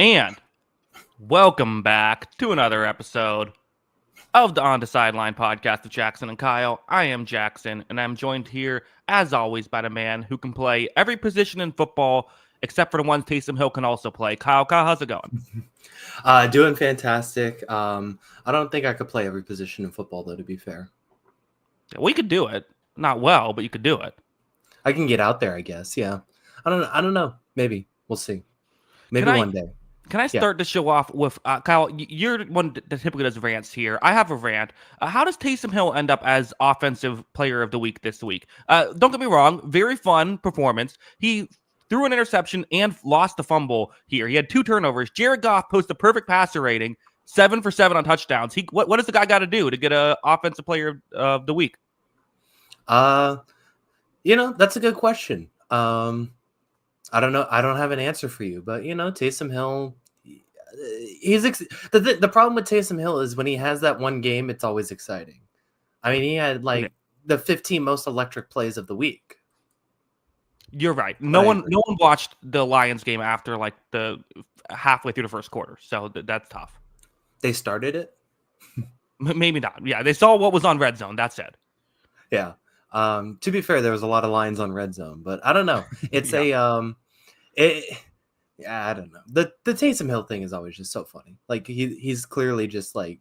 And welcome back to another episode of the On the Sideline podcast with Jackson and Kyle. I am Jackson, and I'm joined here, as always, by the man who can play every position in football except for the ones Taysom Hill can also play. Kyle, how's it going? Doing fantastic. I don't think I could play every position in football, though, to be fair. We could do it. Not well, but you could do it. I can get out there, I guess. Yeah. I don't know. Maybe. We'll see. Maybe one day. Can I start the show off with, Kyle, you're one that typically does rants here. I have a rant. How does Taysom Hill end up as Offensive Player of the Week this week? Don't get me wrong. Very fun performance. He threw an interception and lost the fumble here. He had 2 turnovers. Jared Goff posted a perfect passer rating, 7 for 7 on touchdowns. What does the guy got to do to get an Offensive Player of the Week? That's a good question. I don't know. I don't have an answer for you, but Taysom Hill, the problem with Taysom Hill is when he has that one game, it's always exciting. I mean, he had the 15 most electric plays of the week. You're right. No one watched the Lions game after the halfway through the first quarter, so that's tough. They started it? Maybe not. Yeah, they saw what was on Red Zone. That's it. Yeah. To be fair, there was a lot of lines on Red Zone, but I don't know. It's I don't know. The Taysom Hill thing is always just so funny. Like he's clearly just like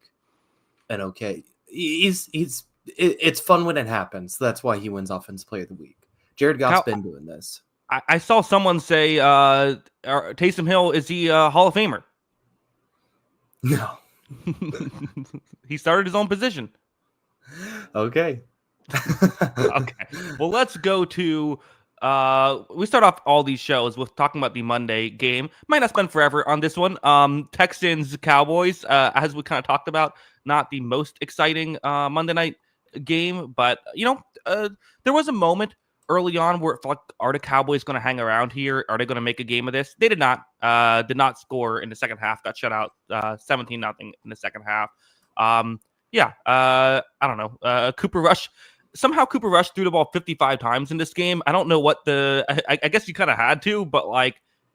an okay. It's fun when it happens. So that's why he wins Offensive Player of the Week. Jared Goff's been doing this. I saw someone say Taysom Hill, is he a Hall of Famer? No. He started his own position. Okay. Okay. Well, let's go to we start off all these shows with talking about the Monday game. Might not spend forever on this one. Texans Cowboys, as we kind of talked about, not the most exciting Monday night game, but there was a moment early on where it felt like, are the Cowboys going to hang around here? Are they going to make a game of this? They did not. Did not score in the second half. Got shut out 17-0 in the second half. I don't know. Cooper Rush. Somehow Cooper Rush threw the ball 55 times in this game. I don't know what I guess you kind of had to, but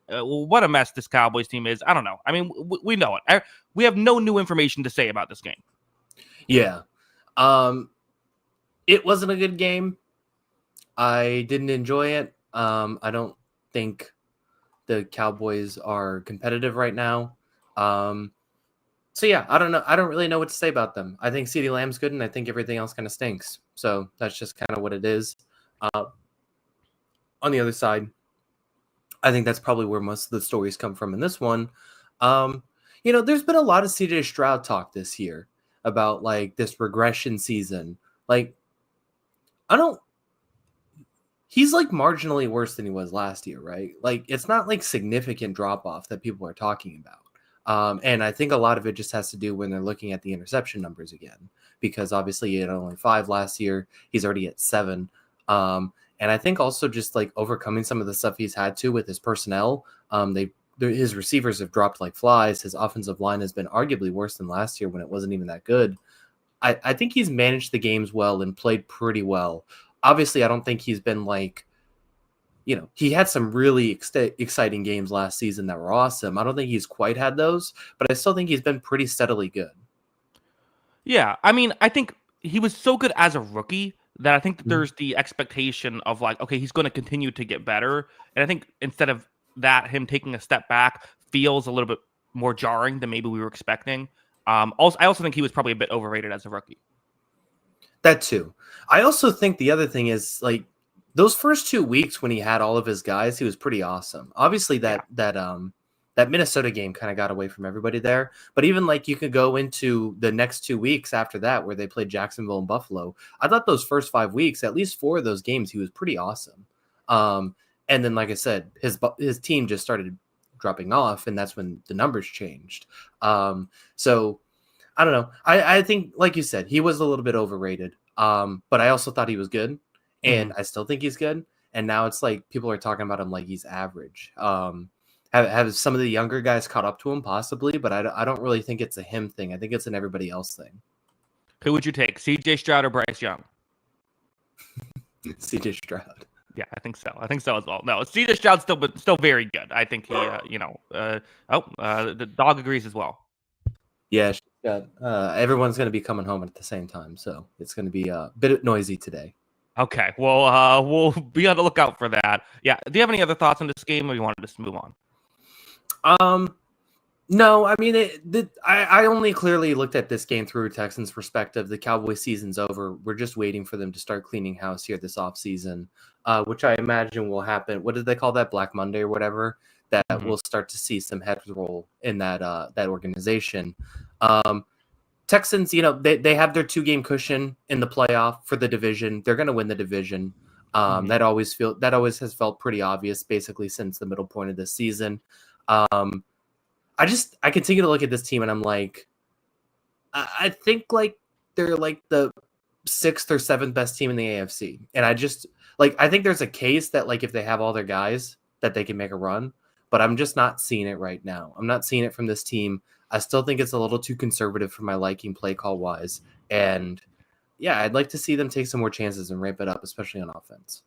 what a mess this Cowboys team is. I don't know. I mean, we know it. We have no new information to say about this game. Yeah. It wasn't a good game. I didn't enjoy it. I don't think the Cowboys are competitive right now. So yeah, I don't know. I don't really know what to say about them. I think CeeDee Lamb's good, and I think everything else kind of stinks. So that's just kind of what it is. On the other side, I think that's probably where most of the stories come from in this one. There's been a lot of CJ Stroud talk this year about this regression season. He's marginally worse than he was last year, right? It's not significant drop off that people are talking about. And I think a lot of it just has to do when they're looking at the interception numbers again, because obviously he had only 5 last year. He's already at 7. And I think also just overcoming some of the stuff he's had to with his personnel. His receivers have dropped like flies. His offensive line has been arguably worse than last year when it wasn't even that good. I think he's managed the games well and played pretty well. Obviously, I don't think he's been he had some really exciting games last season that were awesome. I don't think he's quite had those, but I still think he's been pretty steadily good. Yeah, I mean, I think he was so good as a rookie that I think that there's the expectation of okay, he's going to continue to get better. And I think instead of that, him taking a step back feels a little bit more jarring than maybe we were expecting. I also think he was probably a bit overrated as a rookie. That too. I also think the other thing is those first 2 weeks when he had all of his guys, he was pretty awesome. Obviously, that Minnesota game kind of got away from everybody there. But even you could go into the next 2 weeks after that where they played Jacksonville and Buffalo. I thought those first 5 weeks, at least 4 of those games, he was pretty awesome. And then, like I said, his team just started dropping off, and that's when the numbers changed. So I don't know. I think, like you said, he was a little bit overrated. But I also thought he was good. And I still think he's good. And now it's people are talking about him like he's average. Have some of the younger guys caught up to him? Possibly, but I don't really think it's a him thing. I think it's an everybody else thing. Who would you take, CJ Stroud or Bryce Young? CJ Stroud. Yeah, I think so. I think so as well. No, CJ Stroud's still very good. I think he, the dog agrees as well. Yeah, she's got, everyone's going to be coming home at the same time, so it's going to be a bit noisy today. Okay, well, we'll be on the lookout for that. Yeah, do you have any other thoughts on this game, or you want to just move on? No, I mean, I only clearly looked at this game through a Texans perspective. The Cowboys season's over. We're just waiting for them to start cleaning house here this offseason, which I imagine will happen. What did they call that? Black Monday or whatever? That we'll start to see some heads roll in that organization. Texans, they have their 2-game cushion in the playoff for the division. They're going to win the division. That always has felt pretty obvious, basically since the middle point of this season. I continue to look at this team and I'm like, I think like they're like the 6th or 7th best team in the AFC. And I think there's a case that like if they have all their guys that they can make a run, but I'm just not seeing it right now. I'm not seeing it from this team. I still think it's a little too conservative for my liking play call wise. And yeah, I'd like to see them take some more chances and ramp it up, especially on offense.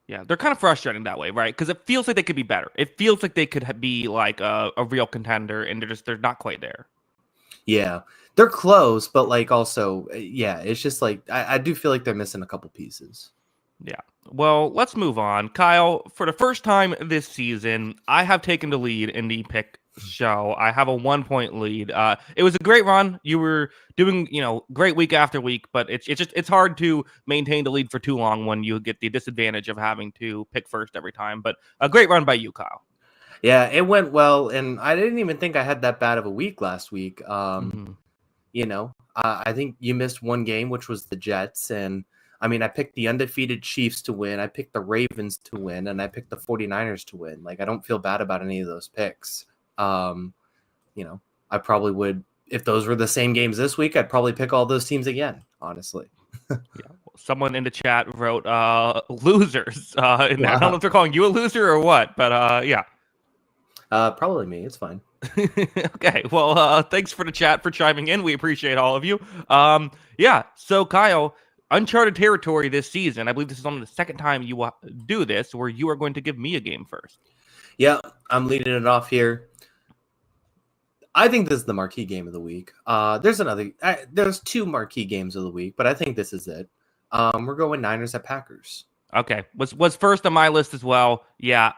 Yeah, they're kind of frustrating that way, right? Because it feels like they could be better. It feels like they could be like a real contender, and they're not quite there. Yeah, they're close, but like also, yeah, it's just like I do feel like they're missing a couple pieces. Yeah. Well, let's move on. Kyle, for the first time this season, I have taken the lead in the pick show. I have a 1-point lead. It was a great run. You were doing, great week after week, but it's hard to maintain the lead for too long when you get the disadvantage of having to pick first every time. But a great run by you, Kyle. Yeah, it went well, and I didn't even think I had that bad of a week last week. I think you missed one game, which was the Jets, and I mean, I picked the undefeated Chiefs to win, I picked the Ravens to win, and I picked the 49ers to win. Like, I don't feel bad about any of those picks. I probably would, if those were the same games this week, I'd probably pick all those teams again, honestly. Yeah. Someone in the chat wrote losers in there. I don't know if they're calling you a loser or what, but yeah. Probably me. It's fine. Okay. Well, thanks for the chat for chiming in. We appreciate all of you. Yeah. So, Kyle, uncharted territory this season. I believe this is only the second time you do this, where you are going to give me a game first. Yeah, I'm leading it off here. I think this is the marquee game of the week. There's 2 marquee games of the week, but I think this is it. We're going Niners at Packers. Okay. Was first on my list as well. Yeah,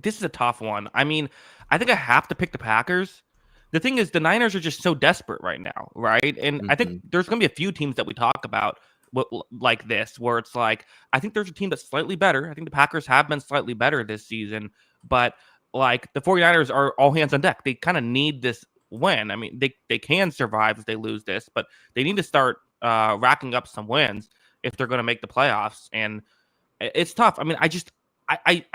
this is a tough one. I mean, I think I have to pick the Packers. The thing is, the Niners are just so desperate right now, right? And I think there's going to be a few teams that we talk about like this, where it's like, I think there's a team that's slightly better. I think the Packers have been slightly better this season, but like the 49ers are all hands on deck. They kind of need this win. I mean, they can survive if they lose this, but they need to start racking up some wins if they're going to make the playoffs. And it's tough. I mean, I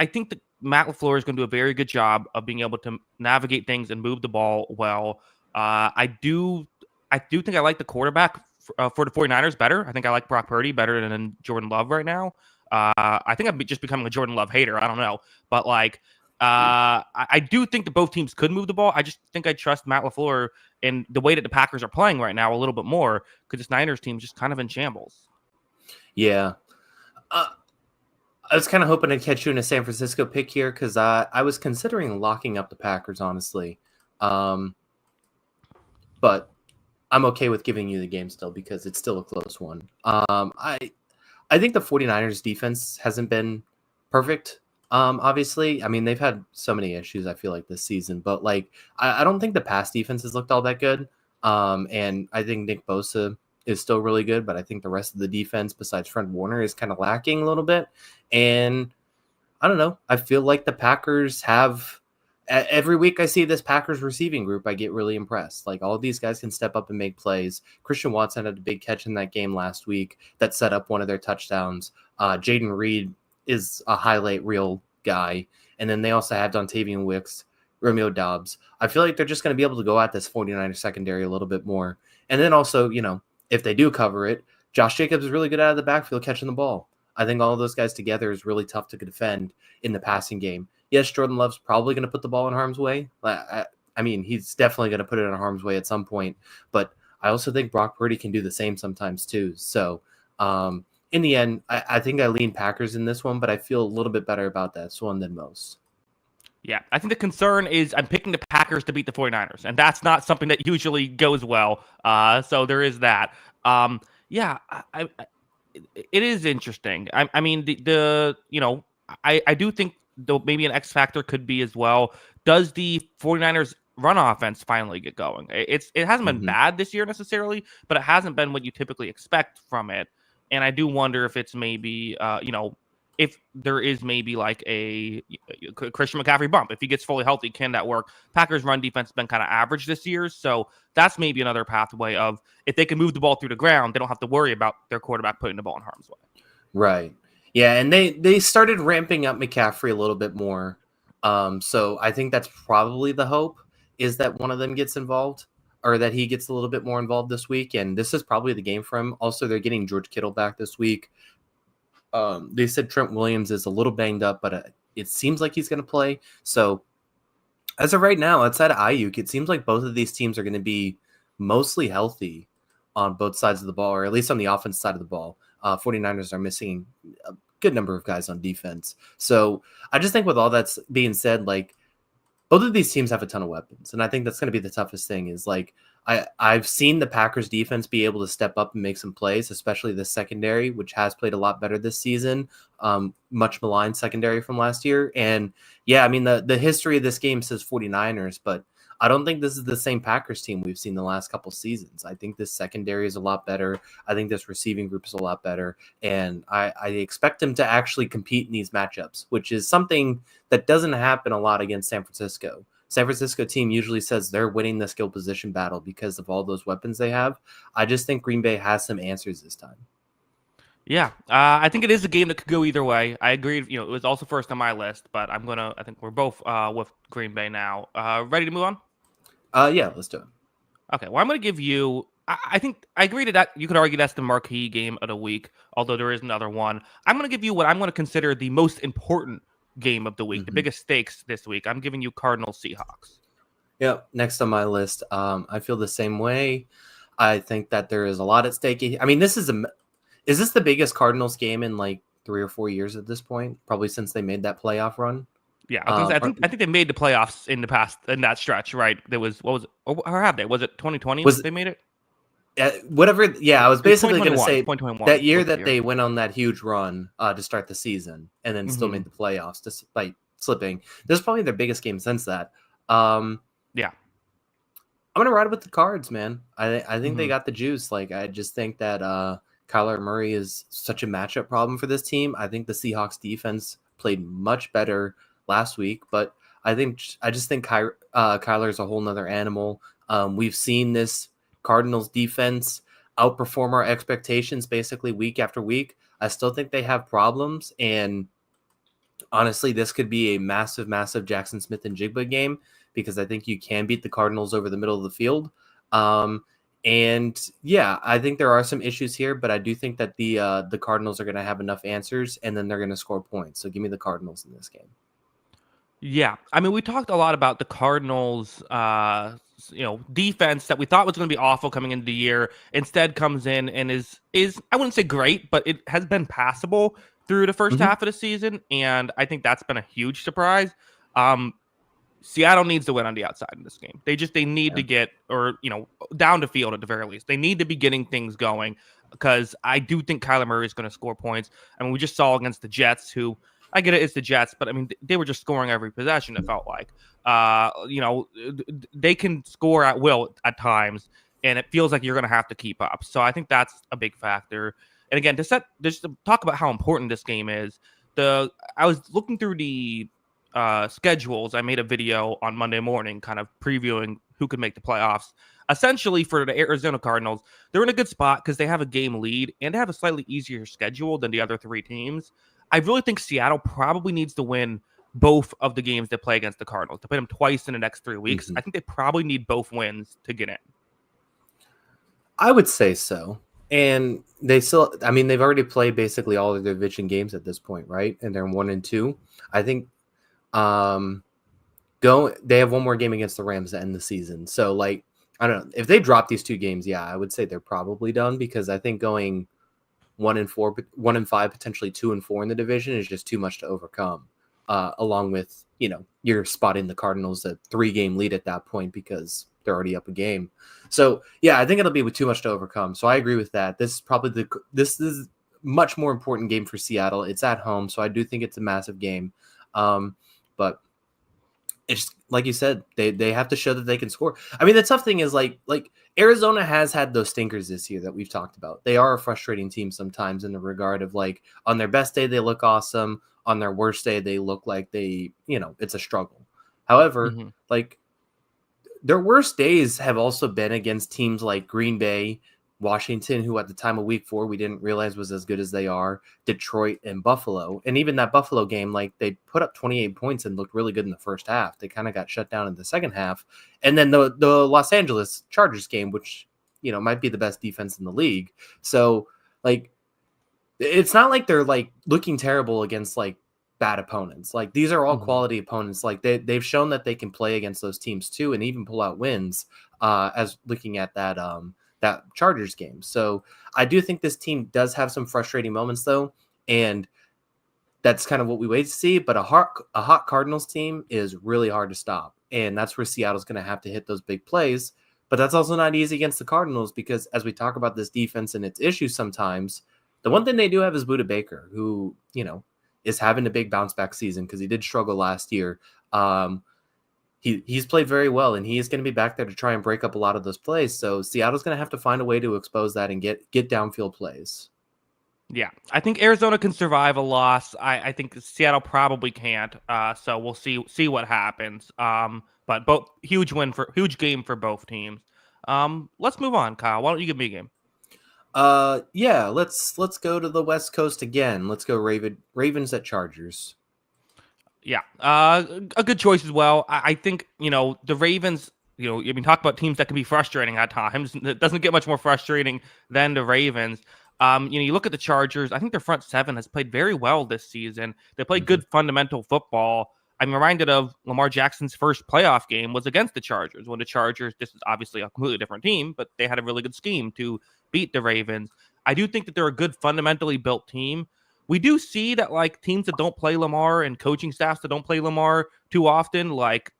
think that Matt LaFleur is going to do a very good job of being able to navigate things and move the ball well. I do think I like the quarterback for the 49ers better. I think I like Brock Purdy better than Jordan Love right now. I think I'm just becoming a Jordan Love hater. I don't know. But like, I do think that both teams could move the ball. I just think I trust Matt LaFleur in the way that the Packers are playing right now a little bit more, because this Niners team is just kind of in shambles. Yeah. I was kind of hoping to catch you in a San Francisco pick here, because I was considering locking up the Packers, honestly. But I'm okay with giving you the game still, because it's still a close one. I think the 49ers defense hasn't been perfect. Obviously, I mean, they've had so many issues, I feel like, this season, but like, I don't think the pass defense has looked all that good. And I think Nick Bosa is still really good, but I think the rest of the defense, besides Fred Warner, is kind of lacking a little bit. And I don't know. I feel like the Packers have, every week I see this Packers receiving group, I get really impressed. Like, all of these guys can step up and make plays. Christian Watson had a big catch in that game last week that set up one of their touchdowns. Jaden Reed is a highlight reel guy. And then they also have Dontavian Wicks, Romeo Doubs. I feel like they're just going to be able to go at this 49er secondary a little bit more. And then also, if they do cover it, Josh Jacobs is really good out of the backfield catching the ball. I think all of those guys together is really tough to defend in the passing game. Yes, Jordan Love's probably going to put the ball in harm's way. I mean, he's definitely going to put it in harm's way at some point. But I also think Brock Purdy can do the same sometimes too. So in the end, I think I lean Packers in this one, but I feel a little bit better about this one than most. Yeah, I think the concern is I'm picking the Packers to beat the 49ers, and that's not something that usually goes well. So there is that. Yeah, it is interesting. I mean, the I do think though maybe an X factor could be as well. Does the 49ers run offense finally get going? It hasn't been Mm-hmm. bad this year necessarily, but it hasn't been what you typically expect from it. And I do wonder if it's maybe if there is maybe like a Christian McCaffrey bump. If he gets fully healthy, can that work? Packers run defense has been kind of average this year, so that's maybe another pathway of if they can move the ball through the ground, they don't have to worry about their quarterback putting the ball in harm's way. Right. Yeah, and they started ramping up McCaffrey a little bit more. So I think that's probably the hope is that one of them gets involved or that he gets a little bit more involved this week. And this is probably the game for him. Also, they're getting George Kittle back this week. They said Trent Williams is a little banged up, but it seems like he's going to play. So as of right now, outside of Ayuk, it seems like both of these teams are going to be mostly healthy on both sides of the ball, or at least on the offense side of the ball. 49ers are missing a good number of guys on defense. So I just think with all that's being said, like both of these teams have a ton of weapons. And I think that's going to be the toughest thing is like I've seen the Packers defense be able to step up and make some plays, especially the secondary, which has played a lot better this season. Much maligned secondary from last year. And yeah, I mean, the history of this game says 49ers, but I don't think this is the same Packers team we've seen the last couple seasons. I think this secondary is a lot better. I think this receiving group is a lot better. And I expect them to actually compete in these matchups, which is something that doesn't happen a lot against San Francisco. San Francisco team usually says they're winning the skill position battle because of all those weapons they have. I just think Green Bay has some answers this time. Yeah, I think it is a game that could go either way. I agree. It was also first on my list, but I think we're both with Green Bay now. Ready to move on? Yeah, let's do it. Okay, well, I'm going to give you. I think I agree to that. You could argue that's the marquee game of the week, although there is another one. I'm going to give you what I'm going to consider the most important game of the week, the biggest stakes this week. I'm giving you Cardinals Seahawks. Yep, next on my list. I feel the same way. I think that there is a lot at stake. I mean, is this the biggest Cardinals game in like 3 or 4 years at this point? Probably since they made that playoff run. Yeah, I think they made the playoffs in the past in that stretch, right? There was what was it? Or have they? Was it 2020? They made it? Whatever. Yeah, I was basically going to say that year that they went on that huge run to start the season and then still made the playoffs despite slipping. This is probably their biggest game since that. Yeah. I'm going to ride with the Cards, man. I think they got the juice. Like, I just think that Kyler Murray is such a matchup problem for this team. I think the Seahawks defense played much better last week, but I just think Kyler is a whole nother animal. We've seen this Cardinals defense outperform our expectations basically week after week. I still think they have problems, and honestly, this could be a massive, massive Jackson Smith and Jigba game because I think you can beat the Cardinals over the middle of the field. And yeah, I think there are some issues here, but I do think that the Cardinals are going to have enough answers, and then they're going to score points. So give me the Cardinals in this game. Yeah, I mean, we talked a lot about the Cardinals, defense that we thought was going to be awful coming into the year. Instead, comes in and is I wouldn't say great, but it has been passable through the first half of the season, and I think that's been a huge surprise. Seattle needs to win on the outside in this game. They need to get down the field at the very least. They need to be getting things going because I do think Kyler Murray is going to score points. I mean, we just saw against the Jets, who I get it's the Jets, but I mean they were just scoring every possession. It felt like, they can score at will at times, and it feels like you're going to have to keep up. So I think that's a big factor. And again, just to talk about how important this game is. I was looking through the schedules. I made a video on Monday morning kind of previewing who could make the playoffs. Essentially, for the Arizona Cardinals, they're in a good spot because they have a game lead and they have a slightly easier schedule than the other three teams. I really think Seattle probably needs to win both of the games they play against the Cardinals. They play them twice in the next 3 weeks. I think they probably need both wins to get in. I would say so. And they've already played basically all of their division games at this point, right? And they're 1-2. I think they have one more game against the Rams to end the season. So like, I don't know if they drop these two games. Yeah, I would say they're probably done because I think going 1-4, 1-5, potentially 2-4 in the division is just too much to overcome. Along with, you're spotting the Cardinals a 3-game lead at that point because they're already up a game. So yeah, I think it'll be with too much to overcome. So I agree with that. This is much more important game for Seattle. It's at home, so I do think it's a massive game. But it's like you said, they have to show that they can score. I mean, the tough thing is like Arizona has had those stinkers this year that we've talked about. They are a frustrating team sometimes in the regard of like on their best day they look awesome, on their worst day they look like it's a struggle. However, like their worst days have also been against teams like Green Bay, Washington, who at the time of week 4 we didn't realize was as good as they are, Detroit, and Buffalo. And even that Buffalo game, like they put up 28 points and looked really good in the first half. They kind of got shut down in the second half. And then the Los Angeles Chargers game, which might be the best defense in the league. So like it's not like they're like looking terrible against like bad opponents. Like these are all quality opponents. Like they've shown that they can play against those teams too and even pull out wins, as looking at that Chargers game. So I do think this team does have some frustrating moments though, and that's kind of what we wait to see. But a hot Cardinals team is really hard to stop, and that's where Seattle's going to have to hit those big plays. But that's also not easy against the Cardinals because as we talk about this defense and its issues sometimes, the one thing they do have is Budda Baker, who is having a big bounce back season because he did struggle last year. He's played very well, and he is going to be back there to try and break up a lot of those plays. So Seattle's going to have to find a way to expose that and get downfield plays. Yeah, I think Arizona can survive a loss. I think Seattle probably can't. So we'll see what happens. But both huge game for both teams. Let's move on, Kyle. Why don't you give me a game? Yeah, let's go to the West Coast again. Let's go Ravens at Chargers. Yeah, a good choice as well. I think the Ravens. You mean talk about teams that can be frustrating at times. It doesn't get much more frustrating than the Ravens. You look at the Chargers. I think their front seven has played very well this season. They play good fundamental football. I'm reminded of Lamar Jackson's first playoff game was against the Chargers. When the Chargers, this is obviously a completely different team, but they had a really good scheme to beat the Ravens. I do think that they're a good fundamentally built team. We do see that like teams that don't play Lamar and coaching staffs that don't play Lamar too often, like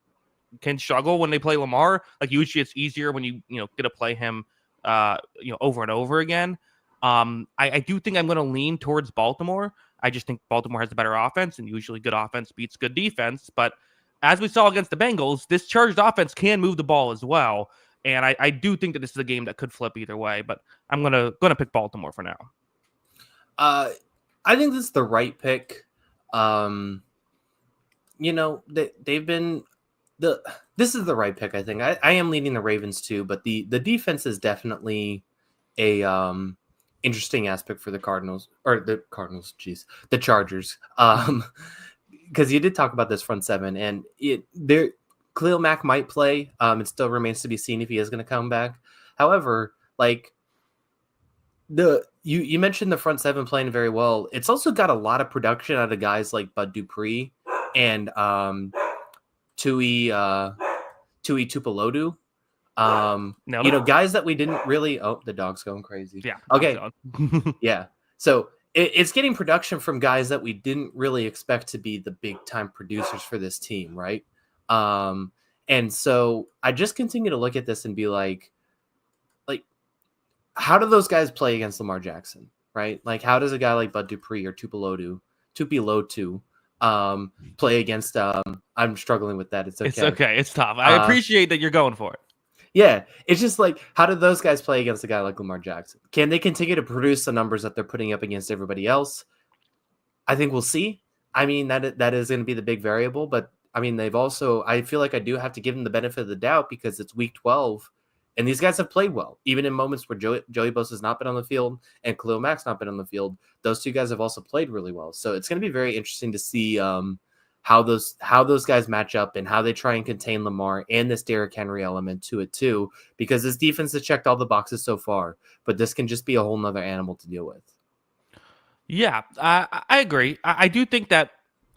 can struggle when they play Lamar. Like usually it's easier when you get to play him over and over again. I do think I'm going to lean towards Baltimore. I just think Baltimore has a better offense, and usually good offense beats good defense. But as we saw against the Bengals, this Chargers offense can move the ball as well. And I do think that this is a game that could flip either way, but I'm gonna pick Baltimore for now. I think this is the right pick. They've been this is the right pick. I think I am leaning the Ravens too, but the defense is definitely a interesting aspect for the Chargers. Because you did talk about this front seven, and Khalil Mack might play. It still remains to be seen if he is going to come back. However, like you mentioned the front seven playing very well. It's also got a lot of production out of guys like Bud Dupree and Tui Tuipulotu. Guys that we didn't really. Oh, the dog's going crazy. Yeah. Okay. Yeah. So it's getting production from guys that we didn't really expect to be the big time producers for this team, right? And so I just continue to look at this and be like, how do those guys play against Lamar Jackson, right? Like, how does a guy like Bud Dupree or Tuipulotu play against? I'm struggling with that. It's okay. It's okay. It's tough. I appreciate that you're going for it. Yeah, it's just like, how do those guys play against a guy like Lamar Jackson? Can they continue to produce the numbers that they're putting up against everybody else? I think we'll see. I mean, that is going to be the big variable, but I mean, I feel like I do have to give them the benefit of the doubt because it's week 12 and these guys have played well, even in moments where Joey Bosa has not been on the field and Khalil Mack's not been on the field. Those two guys have also played really well. So it's going to be very interesting to see how those guys match up and how they try and contain Lamar and this Derrick Henry element to it too, because this defense has checked all the boxes so far, but this can just be a whole nother animal to deal with. Yeah, I agree. I do think that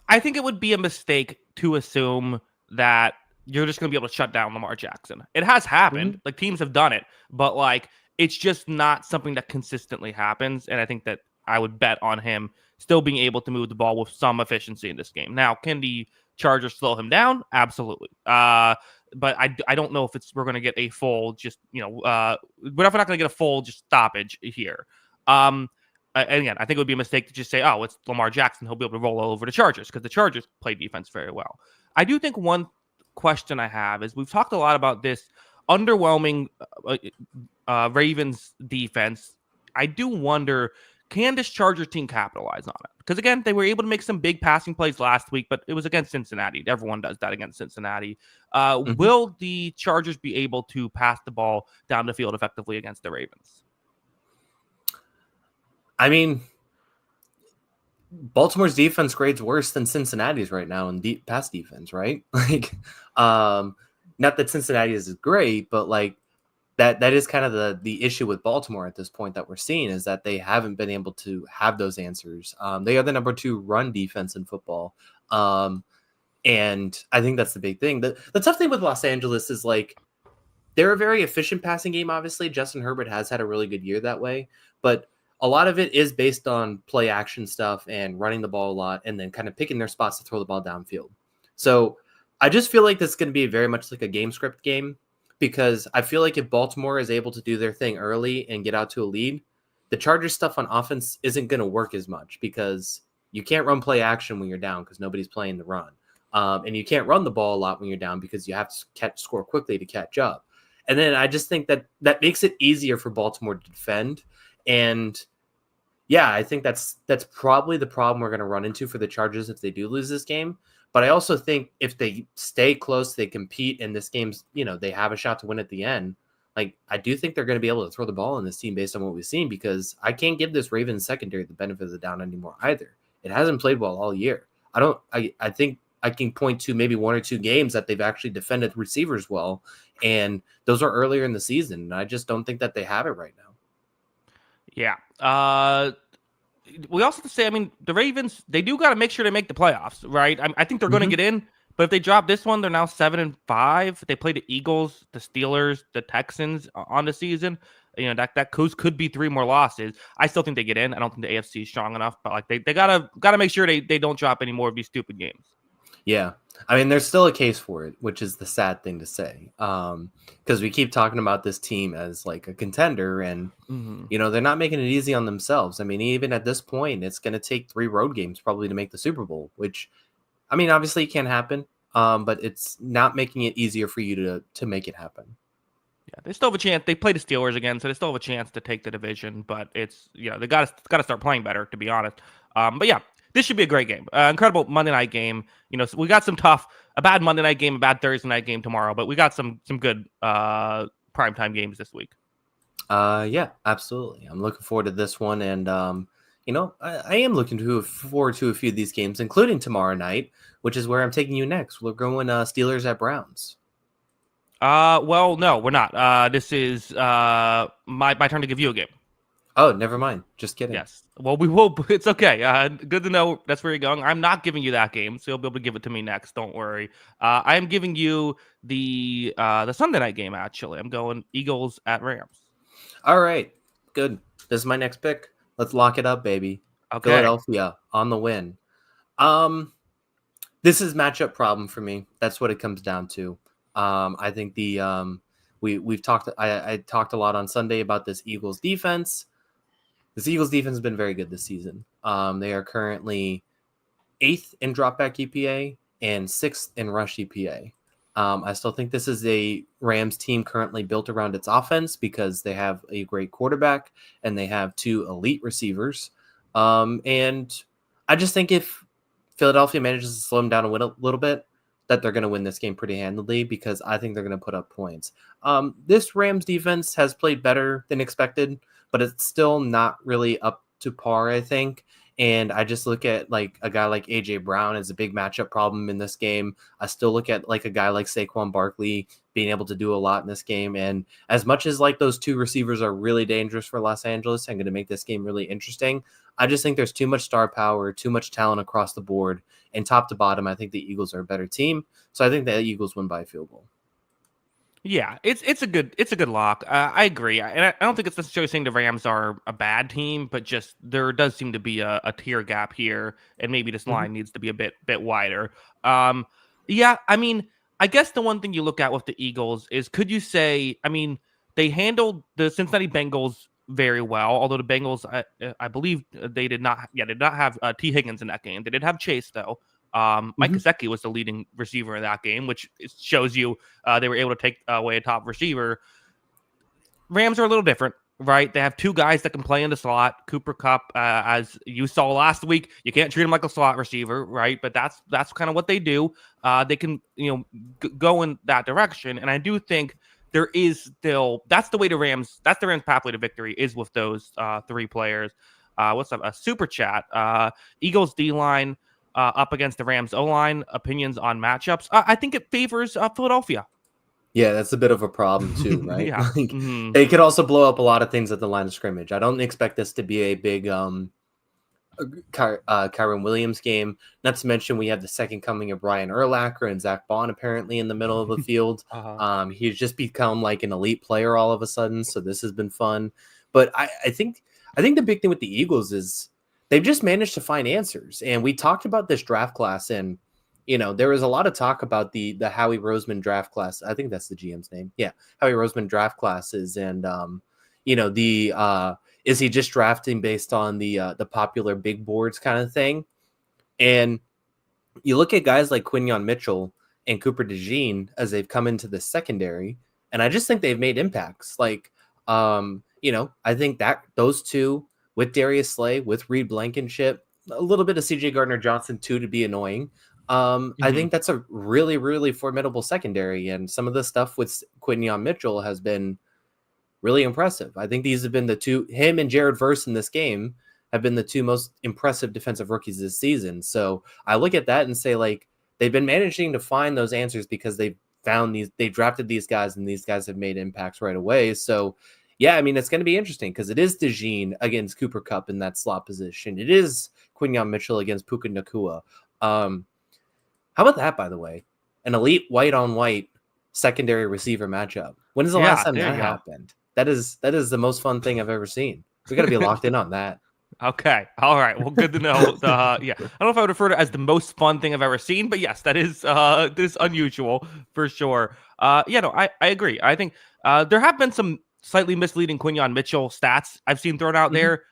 I think it would be a mistake to assume that you're just going to be able to shut down Lamar Jackson. It has happened. Like teams have done it, but like it's just not something that consistently happens. And I think that I would bet on him still being able to move the ball with some efficiency in this game. Now, can the Chargers slow him down? Absolutely. But I don't know if we're going to get a full we're not going to get a full just stoppage here. And again, I think it would be a mistake to just say, oh, it's Lamar Jackson. He'll be able to roll over the Chargers because the Chargers play defense very well. I do think one question I have is we've talked a lot about this underwhelming Ravens defense. I do wonder, can this Chargers team capitalize on it? Because again, they were able to make some big passing plays last week, but it was against Cincinnati. Everyone does that against Cincinnati. Will the Chargers be able to pass the ball down the field effectively against the Ravens? I mean, Baltimore's defense grades worse than Cincinnati's right now in pass defense, right? Like, not that Cincinnati is great, but like that is kind of the issue with Baltimore at this point that we're seeing is that they haven't been able to have those answers. They are the number 2 run defense in football. And I think that's the big thing. The tough thing with Los Angeles is like they're a very efficient passing game. Obviously, Justin Herbert has had a really good year that way, but a lot of it is based on play action stuff and running the ball a lot and then kind of picking their spots to throw the ball downfield. So I just feel like this is going to be very much like a game script game because I feel like if Baltimore is able to do their thing early and get out to a lead, the Chargers stuff on offense isn't going to work as much because you can't run play action when you're down because nobody's playing the run. And you can't run the ball a lot when you're down because you have to score quickly to catch up. And then I just think that makes it easier for Baltimore to defend. And yeah, I think that's probably the problem we're going to run into for the Chargers if they do lose this game. But I also think if they stay close, they compete, and this game's, they have a shot to win at the end. Like, I do think they're going to be able to throw the ball in this team based on what we've seen because I can't give this Ravens secondary the benefit of the doubt anymore either. It hasn't played well all year. I think I can point to maybe 1 or 2 games that they've actually defended receivers well, and those are earlier in the season. And I just don't think that they have it right now. Yeah. We also have to say, I mean, the Ravens, they do got to make sure they make the playoffs, right? I think they're going to get in, but if they drop this one, they're now 7-5. They play the Eagles, the Steelers, the Texans on the season. That could be 3 more losses. I still think they get in. I don't think the AFC is strong enough, but like they gotta make sure they don't drop any more of these stupid games. Yeah. I mean, there's still a case for it, which is the sad thing to say. Because we keep talking about this team as like a contender and, they're not making it easy on themselves. I mean, even at this point, it's going to take 3 road games probably to make the Super Bowl, which, I mean, obviously it can happen, but it's not making it easier for you to make it happen. Yeah, they still have a chance. They play the Steelers again, so they still have a chance to take the division, but it's, they got to start playing better, to be honest. But yeah. This should be a great game. Incredible Monday night game. So we got a bad Monday night game, a bad Thursday night game tomorrow, but we got some good primetime games this week. Yeah, absolutely. I'm looking forward to this one. And, I am looking forward to a few of these games, including tomorrow night, which is where I'm taking you next. We're going Steelers at Browns. Well, no, we're not. This is my turn to give you a game. Oh, never mind. Just kidding. Yes. Well, we will. It's okay. Good to know that's where you're going. I'm not giving you that game, so you'll be able to give it to me next. Don't worry. I am giving you the Sunday night game, actually. I'm going Eagles at Rams. All right. Good. This is my next pick. Let's lock it up, baby. Okay. Philadelphia on the win. This is matchup problem for me. That's what it comes down to. I think we've talked. I talked a lot on Sunday about this Eagles defense. This Eagles defense has been very good this season. They are currently 8th in dropback EPA and 6th in rush EPA. I still think this is a Rams team currently built around its offense because they have a great quarterback and they have 2 elite receivers. And I just think if Philadelphia manages to slow them down a little bit, that they're going to win this game pretty handily because I think they're going to put up points. This Rams defense has played better than expected, but it's still not really up to par, I think. And I just look at like a guy like AJ Brown as a big matchup problem in this game. I still look at like a guy like Saquon Barkley being able to do a lot in this game. And as much as like those 2 receivers are really dangerous for Los Angeles and going to make this game really interesting, I just think there's too much star power, too much talent across the board. And top to bottom, I think the Eagles are a better team. So I think the Eagles win by a field goal. Yeah, it's a good lock. I agree, and I don't think it's necessarily saying the Rams are a bad team, but just there does seem to be a tier gap here, and maybe this Mhm. line needs to be a bit wider. Um, yeah, I mean, I guess the one thing you look at with the Eagles is, could you say, I mean, they handled the Cincinnati Bengals very well, although the Bengals, I believe they did not, yeah, they did not have T Higgins in that game. They did have Chase though. Mike Mhm. Gesicki was the leading receiver in that game, which shows you they were able to take away a top receiver. Rams are a little different, right? They have two guys that can play in the slot. Cooper Kupp, as you saw last week, you can't treat him like a slot receiver, right? But that's kind of what they do. They can go in that direction, and I do think there is still that's the way the Rams pathway to victory is with those three players. What's up? A super chat. Eagles D line up against the Rams O line. Opinions on matchups. I think it favors Philadelphia. Yeah, that's a bit of a problem too, right? Yeah. Like Hmm. they could also blow up a lot of things at the line of scrimmage. I don't expect this to be a big Kyron Williams game. Not to mention we have the second coming of Brian Urlacher and Zach Bond apparently in the middle of the field. Uh-huh. He's just become like an elite player all of a sudden, so this has been fun. But I think the big thing with the Eagles is they've just managed to find answers. And we talked about this draft class, and there was a lot of talk about the Howie Roseman draft class. I think that's the GM's name. Yeah, Howie Roseman draft classes, and the is he just drafting based on the popular big boards kind of thing? And you look at guys like Quinyon Mitchell and Cooper DeJean as they've come into the secondary, and I just think they've made impacts. Like, I think that those two with Darius Slay, with Reed Blankenship, a little bit of CJ Gardner Johnson too to be annoying. I Hmm. think that's a really, really formidable secondary, and some of the stuff with Quinyon Mitchell has been really impressive. I think these have been the two, him and Jared Verse in this game have been the two most impressive defensive rookies this season. So I look at that and say, like, they've been managing to find those answers because they drafted these guys and these guys have made impacts right away. So yeah, I mean, it's going to be interesting because it is DeJean against Cooper Kupp in that slot position. It is Quinyon Mitchell against Puka Nakua. How about that, by the way? An elite white on white secondary receiver matchup. When is the last Yeah, time there that you go. happened? That is the most fun thing I've ever seen. We got to be locked in on that. Okay. All right. Well, good to know. Yeah. I don't know if I would refer to it as the most fun thing I've ever seen, but yes, that is unusual for sure. Yeah, no, I agree. I think there have been some slightly misleading Quinyon Mitchell stats I've seen thrown out Mhm. there.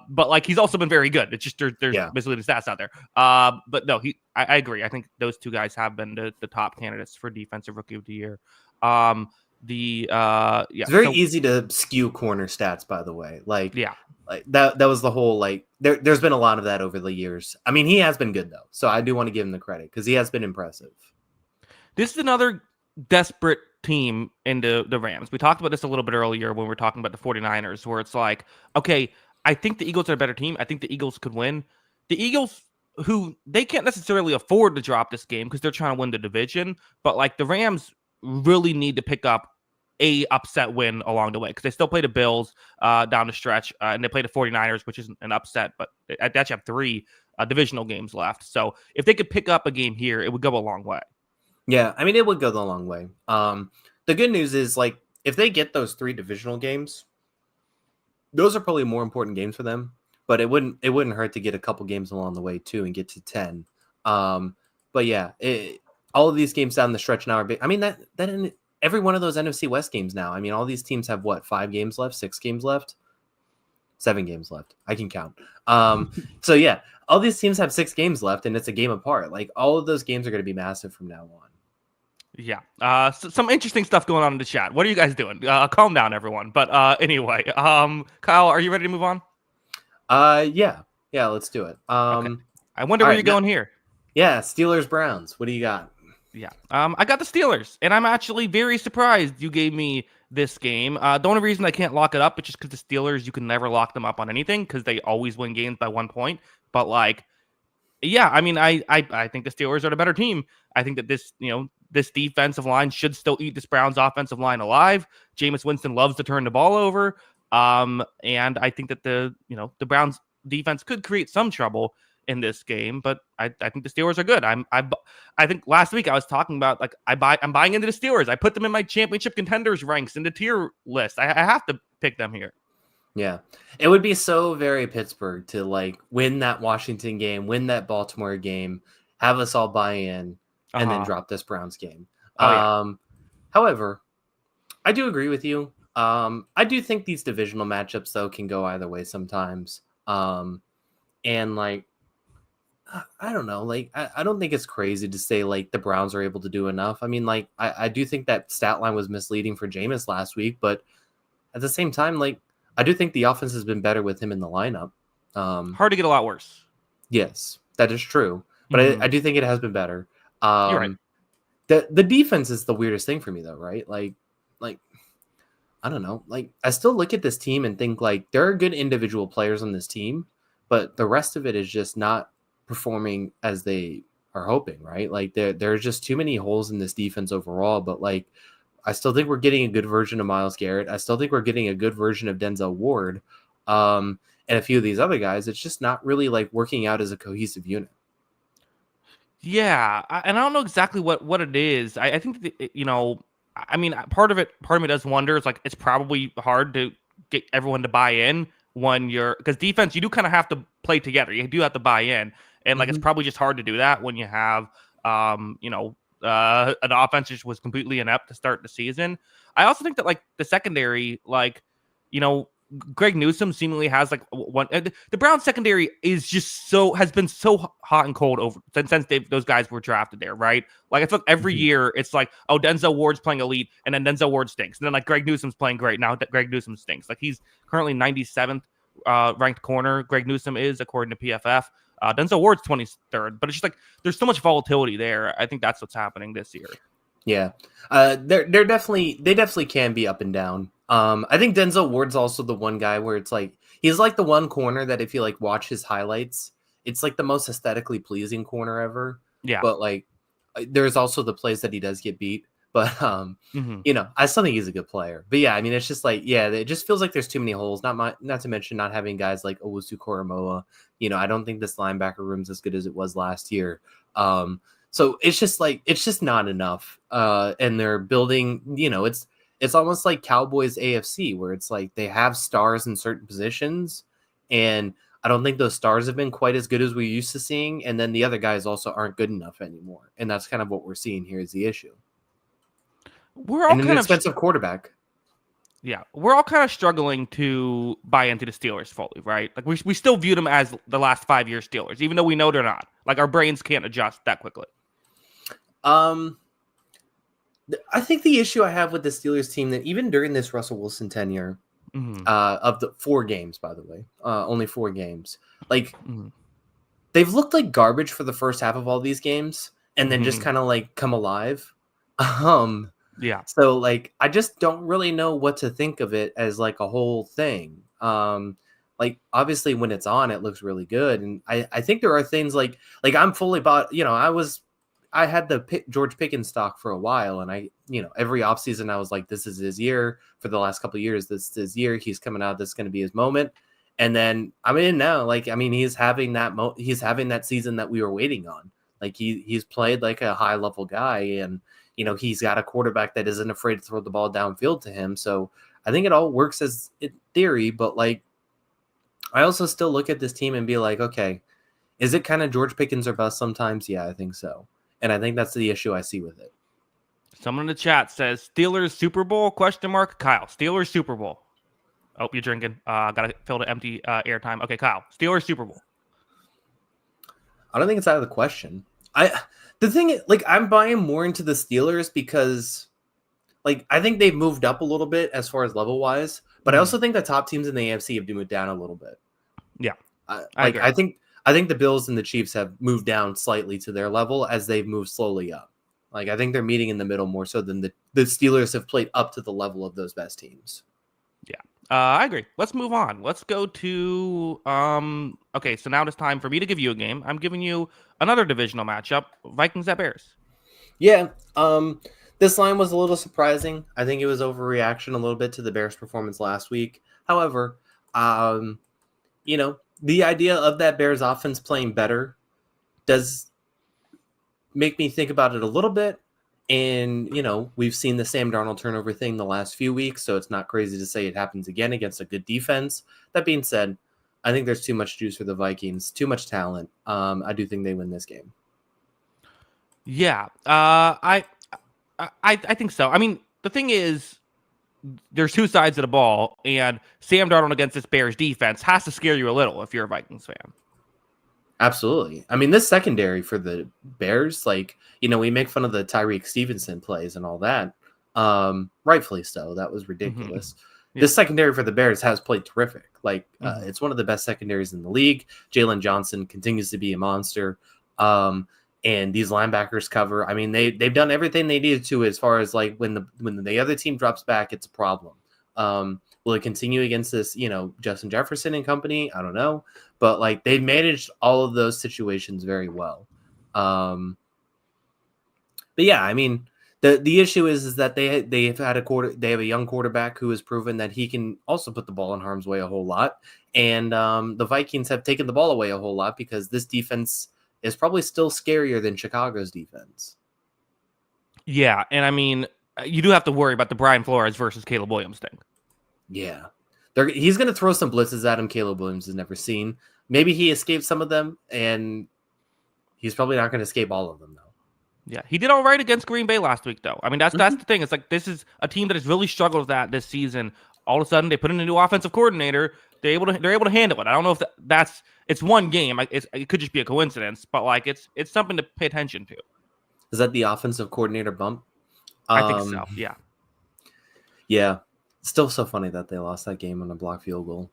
But like he's also been very good. It's just there's Yeah. misleading stats out there. But no, I agree. I think those two guys have been the top candidates for defensive rookie of the year. Um yeah, It's very so easy to skew corner stats, by the way. yeah. Like that was the whole like there's been a lot of that over the years. I mean, he has been good though. So I do want to give him the credit because he has been impressive. This is another desperate team in the Rams. We talked about this a little bit earlier when we were talking about the 49ers, where it's like, okay, I think the Eagles are a better team. I think the Eagles could win. The Eagles, who they can't necessarily afford to drop this game because they're trying to win the division, but like the Rams really need to pick up a upset win along the way because they still play the Bills down the stretch, and they play the 49ers, which isn't an upset, but they actually have three divisional games left. So if they could pick up a game here, it would go a long way. Yeah, I mean it would go the long way. The good news is like if they get those 3 divisional games, those are probably more important games for them. But it wouldn't hurt to get a couple games along the way too and get to 10. But yeah, all of these games down the stretch now are big. I mean that in every one of those NFC West games now. I mean all these teams have what 5 games left, 6 games left, 7 games left. I can count. So yeah, all these teams have 6 games left, and it's a game apart. Like all of those games are going to be massive from now on. Yeah. Some interesting stuff going on in the chat. What are you guys doing? Calm down, everyone. But anyway, Kyle, are you ready to move on? Yeah, let's do it. Okay. I wonder All where right, you're going here. yeah, Steelers Browns. What do you got? Yeah. I got the Steelers, and I'm actually very surprised you gave me this game. The only reason I can't lock it up is just because the Steelers, you can never lock them up on anything because they always win games by 1 point. But like, yeah, I mean, I think the Steelers are the better team. I think that this defensive line should still eat this Browns offensive line alive. Jameis Winston loves to turn the ball over. And I think that the Browns defense could create some trouble. in this game, but I think the Steelers are good. I think last week I was talking about like I'm buying into the Steelers. I put them in my championship contenders ranks in the tier list. I have to pick them here. Yeah, it would be so very Pittsburgh to like win that Washington game, win that Baltimore game, have us all buy in, and then drop this Browns game. However, I do agree with you. I do think these divisional matchups though can go either way sometimes. And like, I don't know, like I don't think it's crazy to say like the Browns are able to do enough. I mean, like I do think that stat line was misleading for Jameis last week, but at the same time, like I do think the offense has been better with him in the lineup. Hard to get a lot worse. Yes, that is true, but I do think it has been better. You're right. The defense is the weirdest thing for me though, right? Like I don't know. Like I still look at this team and think like there are good individual players on this team, but the rest of it is just not performing as they are hoping, right? Like there's just too many holes in this defense overall, but like I still think we're getting a good version of Myles Garrett. I still think we're getting a good version of Denzel Ward. And a few of these other guys, it's just not really like working out as a cohesive unit. Yeah, and I don't know exactly what it is. I think that, I mean, part of me does wonder. It's like it's probably hard to get everyone to buy in when because defense, you do kind of have to play together. You do have to buy in, and like it's probably just hard to do that when you have, an offense just was completely inept to start the season. I also think that like the secondary, like, Greg Newsome seemingly has like one. The Browns secondary has been so hot and cold since those guys were drafted there, right? Like I feel like every year it's like, oh, Denzel Ward's playing elite, and then Denzel Ward stinks, and then like Greg Newsome's playing great. Now that Greg Newsome stinks, like he's currently 97th ranked corner. Greg Newsome is according to PFF. Denzel Ward's 23rd, but it's just like there's so much volatility there. I think that's what's happening this year. Yeah, they definitely can be up and down. I think Denzel Ward's also the one guy where it's like he's like the one corner that if you like watch his highlights, it's like the most aesthetically pleasing corner ever. Yeah. But like there's also the plays that he does get beat. But I still think he's a good player. But yeah, I mean it's just like it just feels like there's too many holes. Not to mention not having guys like Owusu Koromoa. I don't think this linebacker room's as good as it was last year. So it's just not enough. And they're building, it's almost like Cowboys AFC where it's like they have stars in certain positions. And I don't think those stars have been quite as good as we're used to seeing. And then the other guys also aren't good enough anymore. And that's kind of what we're seeing here is the issue. We're all an expensive quarterback. Yeah, we're all kind of struggling to buy into the Steelers fully, right? Like we still view them as the last 5 year Steelers, even though we know they're not. Like our brains can't adjust that quickly. I think the issue I have with the Steelers team that even during this Russell Wilson tenure, of the 4 games, by the way, only 4 games, like they've looked like garbage for the first half of all these games, and then just kind of like come alive. Yeah. So like I just don't really know what to think of it as like a whole thing. Like obviously when it's on, it looks really good, and I think there are things like I'm fully bought. I had the George Pickens stock for a while, and every offseason I was like, this is his year. For the last couple of years, this is his year. He's coming out. This is going to be his moment. And then I'm in now. Like, I mean, he's having that season that we were waiting on. Like he's played like a high level guy, and he's got a quarterback that isn't afraid to throw the ball downfield to him. So I think it all works as in theory, but like I also still look at this team and be like, okay, is it kind of George Pickens or bust sometimes? Yeah, I think so. And I think that's the issue I see with it. Someone in the chat says Steelers Super Bowl ? Kyle, Steelers Super Bowl. Oh, you're drinking. Gotta fill the empty airtime. Okay, Kyle, Steelers Super Bowl. I don't think it's out of the question. The thing, like, I'm buying more into the Steelers because, like, I think they've moved up a little bit as far as level wise, but I also think the top teams in the AFC have moved down a little bit. Yeah, I think the Bills and the Chiefs have moved down slightly to their level as they've moved slowly up. Like, I think they're meeting in the middle more so than the Steelers have played up to the level of those best teams. Yeah, I agree. Let's move on. Let's go to okay, so now it's time for me to give you a game. I'm giving you another divisional matchup, Vikings at Bears. Yeah, this line was a little surprising. I think it was overreaction a little bit to the Bears' performance last week. However, the idea of that Bears offense playing better does make me think about it a little bit. And, we've seen the Sam Darnold turnover thing the last few weeks, so it's not crazy to say it happens again against a good defense. That being said, I think there's too much juice for the Vikings, too much talent. I do think they win this game. Yeah, I think so. I mean, the thing is, there's two sides of the ball, and Sam Darnold against this Bears defense has to scare you a little if you're a Vikings fan. Absolutely. I mean, this secondary for the Bears, we make fun of the Tyreek Stevenson plays and all that. Rightfully so. That was ridiculous. Mm-hmm. Yeah. This secondary for the Bears has played terrific. It's one of the best secondaries in the league. Jalen Johnson continues to be a monster. And these linebackers cover. I mean, they've done everything they needed to as far as when the other team drops back, it's a problem. Will it continue against this, Justin Jefferson and company? I don't know. But they've managed all of those situations very well. But yeah, I mean, the issue is that they've had they have a young quarterback who has proven that he can also put the ball in harm's way a whole lot. And the Vikings have taken the ball away a whole lot because this defense is probably still scarier than Chicago's defense. Yeah, and I mean, you do have to worry about the Brian Flores versus Caleb Williams thing. Yeah. He's going to throw some blitzes at him Caleb Williams has never seen. Maybe he escaped some of them, and he's probably not going to escape all of them, though. Yeah, he did all right against Green Bay last week, though. I mean, that's the thing. It's this is a team that has really struggled with that this season. All of a sudden, they put in a new offensive coordinator. They're able to handle it. I don't know if it's one game. It could just be a coincidence, but it's something to pay attention to. Is that the offensive coordinator bump? I think so. Yeah. Yeah. Still so funny that they lost that game on a blocked field goal.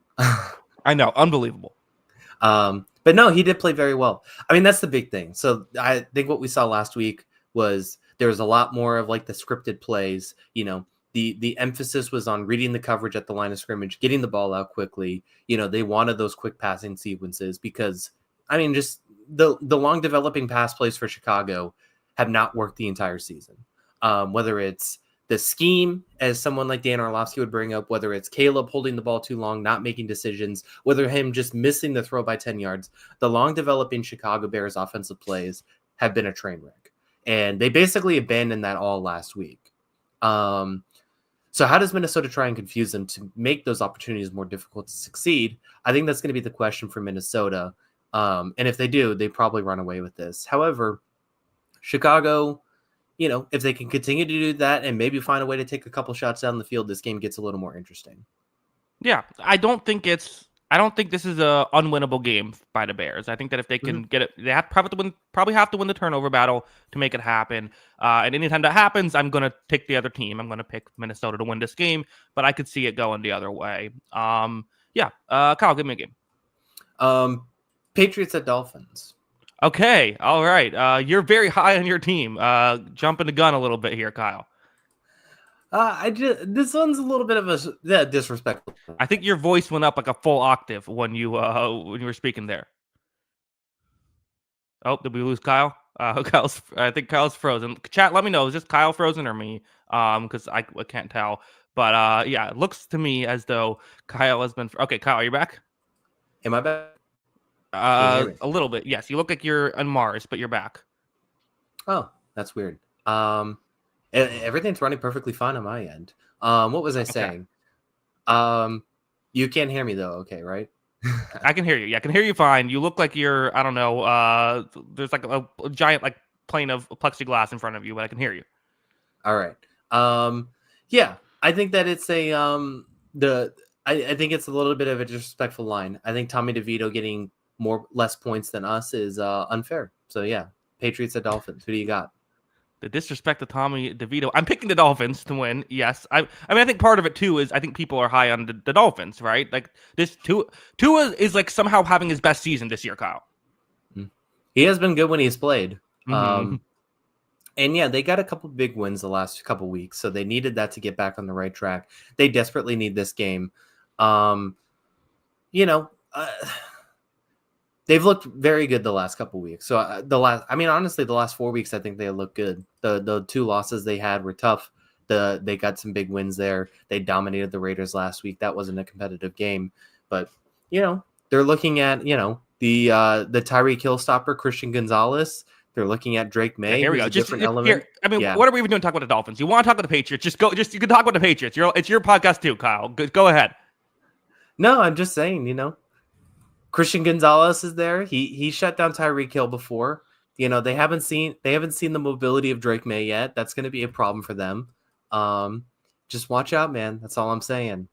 I know. Unbelievable. But no, he did play very well. I mean, that's the big thing. So I think what we saw last week was there was a lot more of the scripted plays. The emphasis was on reading the coverage at the line of scrimmage, getting the ball out quickly. They wanted those quick passing sequences because, I mean, just the long developing pass plays for Chicago have not worked the entire season. Whether it's the scheme, as someone like Dan Orlovsky would bring up, whether it's Caleb holding the ball too long, not making decisions, whether him just missing the throw by 10 yards, the long developing Chicago Bears offensive plays have been a train wreck. And they basically abandoned that all last week. So how does Minnesota try and confuse them to make those opportunities more difficult to succeed? I think that's going to be the question for Minnesota. And if they do, they probably run away with this. However, Chicago, if they can continue to do that and maybe find a way to take a couple shots down the field, this game gets a little more interesting. Yeah, I don't think this is a unwinnable game by the Bears. I think that if they can get it, they probably have to win the turnover battle to make it happen. And anytime that happens, I'm going to pick the other team. I'm going to pick Minnesota to win this game, but I could see it going the other way. Kyle, give me a game. Patriots at Dolphins. Okay, all right. You're very high on your team. Jumping the gun a little bit here, Kyle. This one's a little bit of a disrespectful. I think your voice went up like a full octave when you were speaking there. Oh, did we lose Kyle? I think Kyle's frozen. Chat, let me know. Is this Kyle frozen or me? Because I can't tell. But yeah, it looks to me as though Kyle has been. Okay, Kyle, are you back? Am I back? A little bit, yes. You look like you're on Mars, but you're back. Oh, that's weird. Everything's running perfectly fine on my end. What was I saying? You can't hear me though, okay, right? I can hear you. Yeah, I can hear you fine. You look like you're, I don't know, there's like a giant plane of plexiglass in front of you, but I can hear you. All right. Yeah, I think that it's I think it's a little bit of a disrespectful line. I think Tommy DeVito getting less points than us is unfair. So yeah, Patriots at Dolphins. Who do you got? The disrespect of Tommy DeVito. I'm picking the Dolphins to win. Yes, I mean I think part of it too is I think people are high on the Dolphins, right? This Tua is somehow having his best season this year, Kyle. He has been good when he's played. Mm-hmm. And yeah, they got a couple big wins the last couple weeks, so they needed that to get back on the right track. They desperately need this game. They've looked very good the last couple weeks. So honestly, the last 4 weeks, I think they look good. The two losses they had were tough. They got some big wins there. They dominated the Raiders last week. That wasn't a competitive game, but They're looking at, the Tyreek Hill stopper, Christian Gonzalez. They're looking at Drake May, Here we who's go. a Just different here. element. I mean, Yeah. what are we even doing talking about the Dolphins? You want to talk about the Patriots? Just go. You can talk about the Patriots. It's your podcast too, Kyle. Go ahead. No, I'm just saying, Christian Gonzalez is there. He shut down Tyreek Hill before. They haven't seen the mobility of Drake May yet. That's going to be a problem for them. Just watch out, man. That's all I'm saying.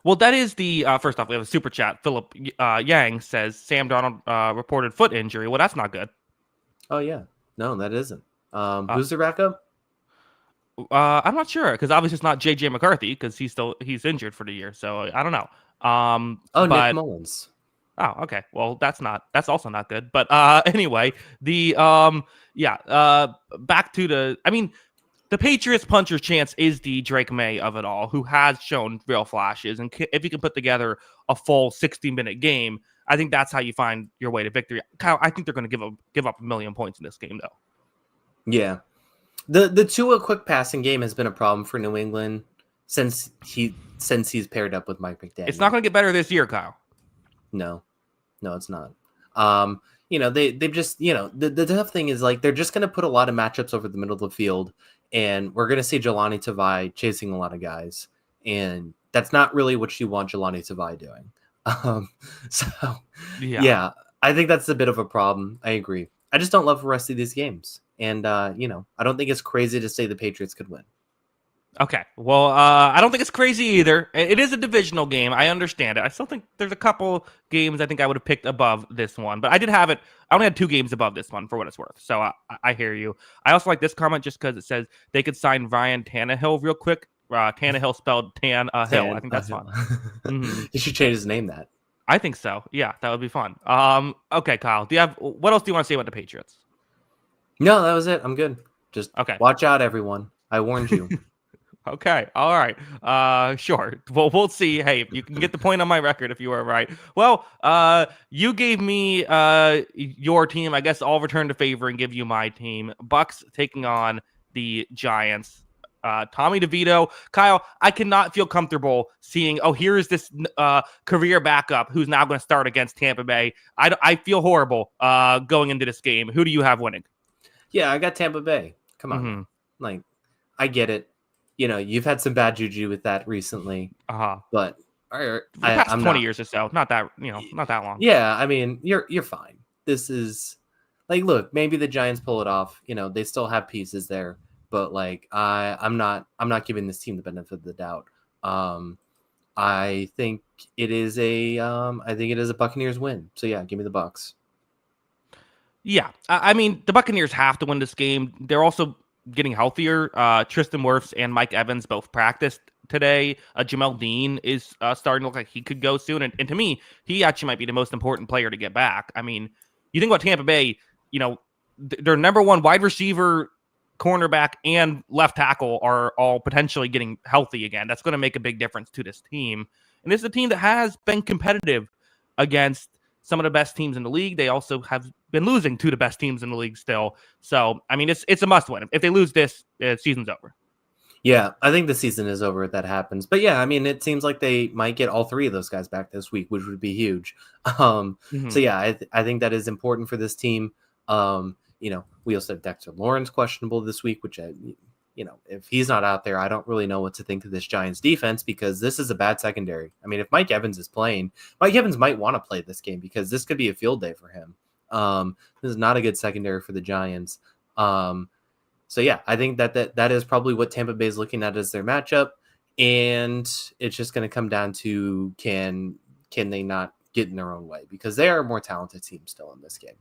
Well, that is the first off. We have a super chat. Philip Yang says Sam Darnold reported foot injury. Well, that's not good. Oh yeah, no, that isn't. Who's the backup? I'm not sure because obviously it's not JJ McCarthy because he's injured for the year. So I don't know. Nick Mullins. Oh, okay. Well, that's also not good. But anyway, the back to the Patriots puncher's chance is the Drake May of it all, who has shown real flashes. And if you can put together a full 60-minute game, I think that's how you find your way to victory. Kyle, I think they're going to give up 1 million points in this game, though. Yeah. The Tua quick passing game has been a problem for New England since he's paired up with Mike McDaniel. It's not going to get better this year, Kyle. No, it's not. They've just, the tough thing is like they're just going to put a lot of matchups over the middle of the field, and we're going to see Jelani Tavai chasing a lot of guys, and that's not really what you want Jelani Tavai doing. Yeah, I think that's a bit of a problem. I agree. I just don't love the rest of these games, and I don't think it's crazy to say the Patriots could win. Okay. Well, I don't think it's crazy either. It is a divisional game. I understand it. I still think there's a couple games I think I would have picked above this one, but I did have it. I only had 2 games above this one for what it's worth. So I hear you. I also like this comment just because it says they could sign Ryan Tannehill real quick. Tannehill spelled Hill. I think that's fun. Mm-hmm. He should change his name that. I think so. Yeah, that would be fun. Okay, Kyle. What else do you want to say about the Patriots? No, that was it. I'm good. Just okay. Watch out, everyone. I warned you. Okay. All right. Sure. Well, we'll see. Hey, you can get the point on my record if you were right. Well, you gave me your team. I guess I'll return to favor and give you my team. Bucks taking on the Giants. Tommy DeVito. Kyle, I cannot feel comfortable seeing, here is this career backup who's now going to start against Tampa Bay. I feel horrible going into this game. Who do you have winning? Yeah, I got Tampa Bay. Come on. Mm-hmm. Like, I get it. You've had some bad juju with that recently. But I'm 20 years or so. Not that long. Yeah, I mean, you're fine. This is like, look, maybe the Giants pull it off. They still have pieces there, but like I'm not giving this team the benefit of the doubt. I think it is a Buccaneers win. So yeah, give me the Bucs. Yeah, I mean, the Buccaneers have to win this game. They're also getting healthier. Tristan Wirfs and Mike Evans both practiced today. Jamel Dean is starting to look like he could go soon. And to me, he actually might be the most important player to get back. I mean, you think about Tampa Bay, their number one wide receiver, cornerback, and left tackle are all potentially getting healthy again. That's going to make a big difference to this team. And this is a team that has been competitive against some of the best teams in the league. They also have been losing to the best teams in the league still. So, I mean, it's a must win. If they lose this, season's over. Yeah, I think the season is over if that happens. But yeah, I mean, it seems like they might get all 3 of those guys back this week, which would be huge. So yeah, I think that is important for this team. We also have Dexter Lawrence questionable this week, which if he's not out there, I don't really know what to think of this Giants defense because this is a bad secondary. I mean, if Mike Evans is playing, Mike Evans might want to play this game because this could be a field day for him. This is not a good secondary for the Giants. So yeah, I think that is probably what Tampa Bay is looking at as their matchup, and it's just going to come down to can they not get in their own way because they are a more talented team still in this game.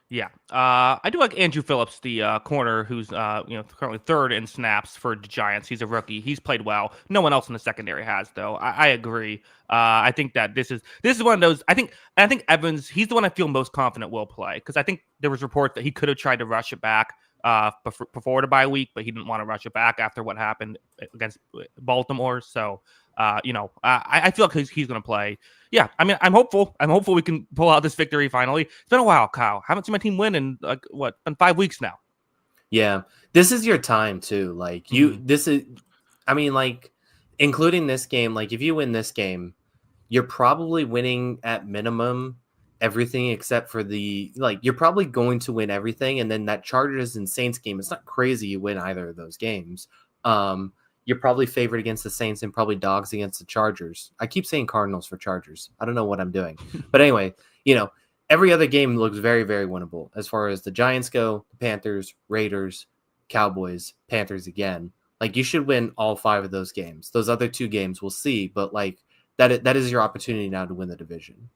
Yeah, I do like Andrew Phillips, the corner, who's currently 3rd in snaps for the Giants. He's a rookie. He's played well. No one else in the secondary has, though. I agree. I think that this is one of those. I think Evans. He's the one I feel most confident will play because I think there was reports that he could have tried to rush it back before the bye week, but he didn't want to rush it back after what happened against Baltimore. So. I feel like he's going to play. Yeah, I mean, I'm hopeful. I'm hopeful we can pull out this victory finally. It's been a while, Kyle. Haven't seen my team win in been 5 weeks now. Yeah, this is your time too. Like this is, I mean, like including this game. Like if you win this game, you're probably winning at minimum everything except for you're probably going to win everything. And then that Chargers and Saints game, it's not crazy you win either of those games. You're probably favored against the Saints and probably dogs against the Chargers. I keep saying Cardinals for Chargers. I don't know what I'm doing. But anyway, every other game looks very, very winnable as far as the Giants go, the Panthers, Raiders, Cowboys, Panthers again. Like, you should win all 5 of those games. Those other 2 games we'll see, but that is your opportunity now to win the division.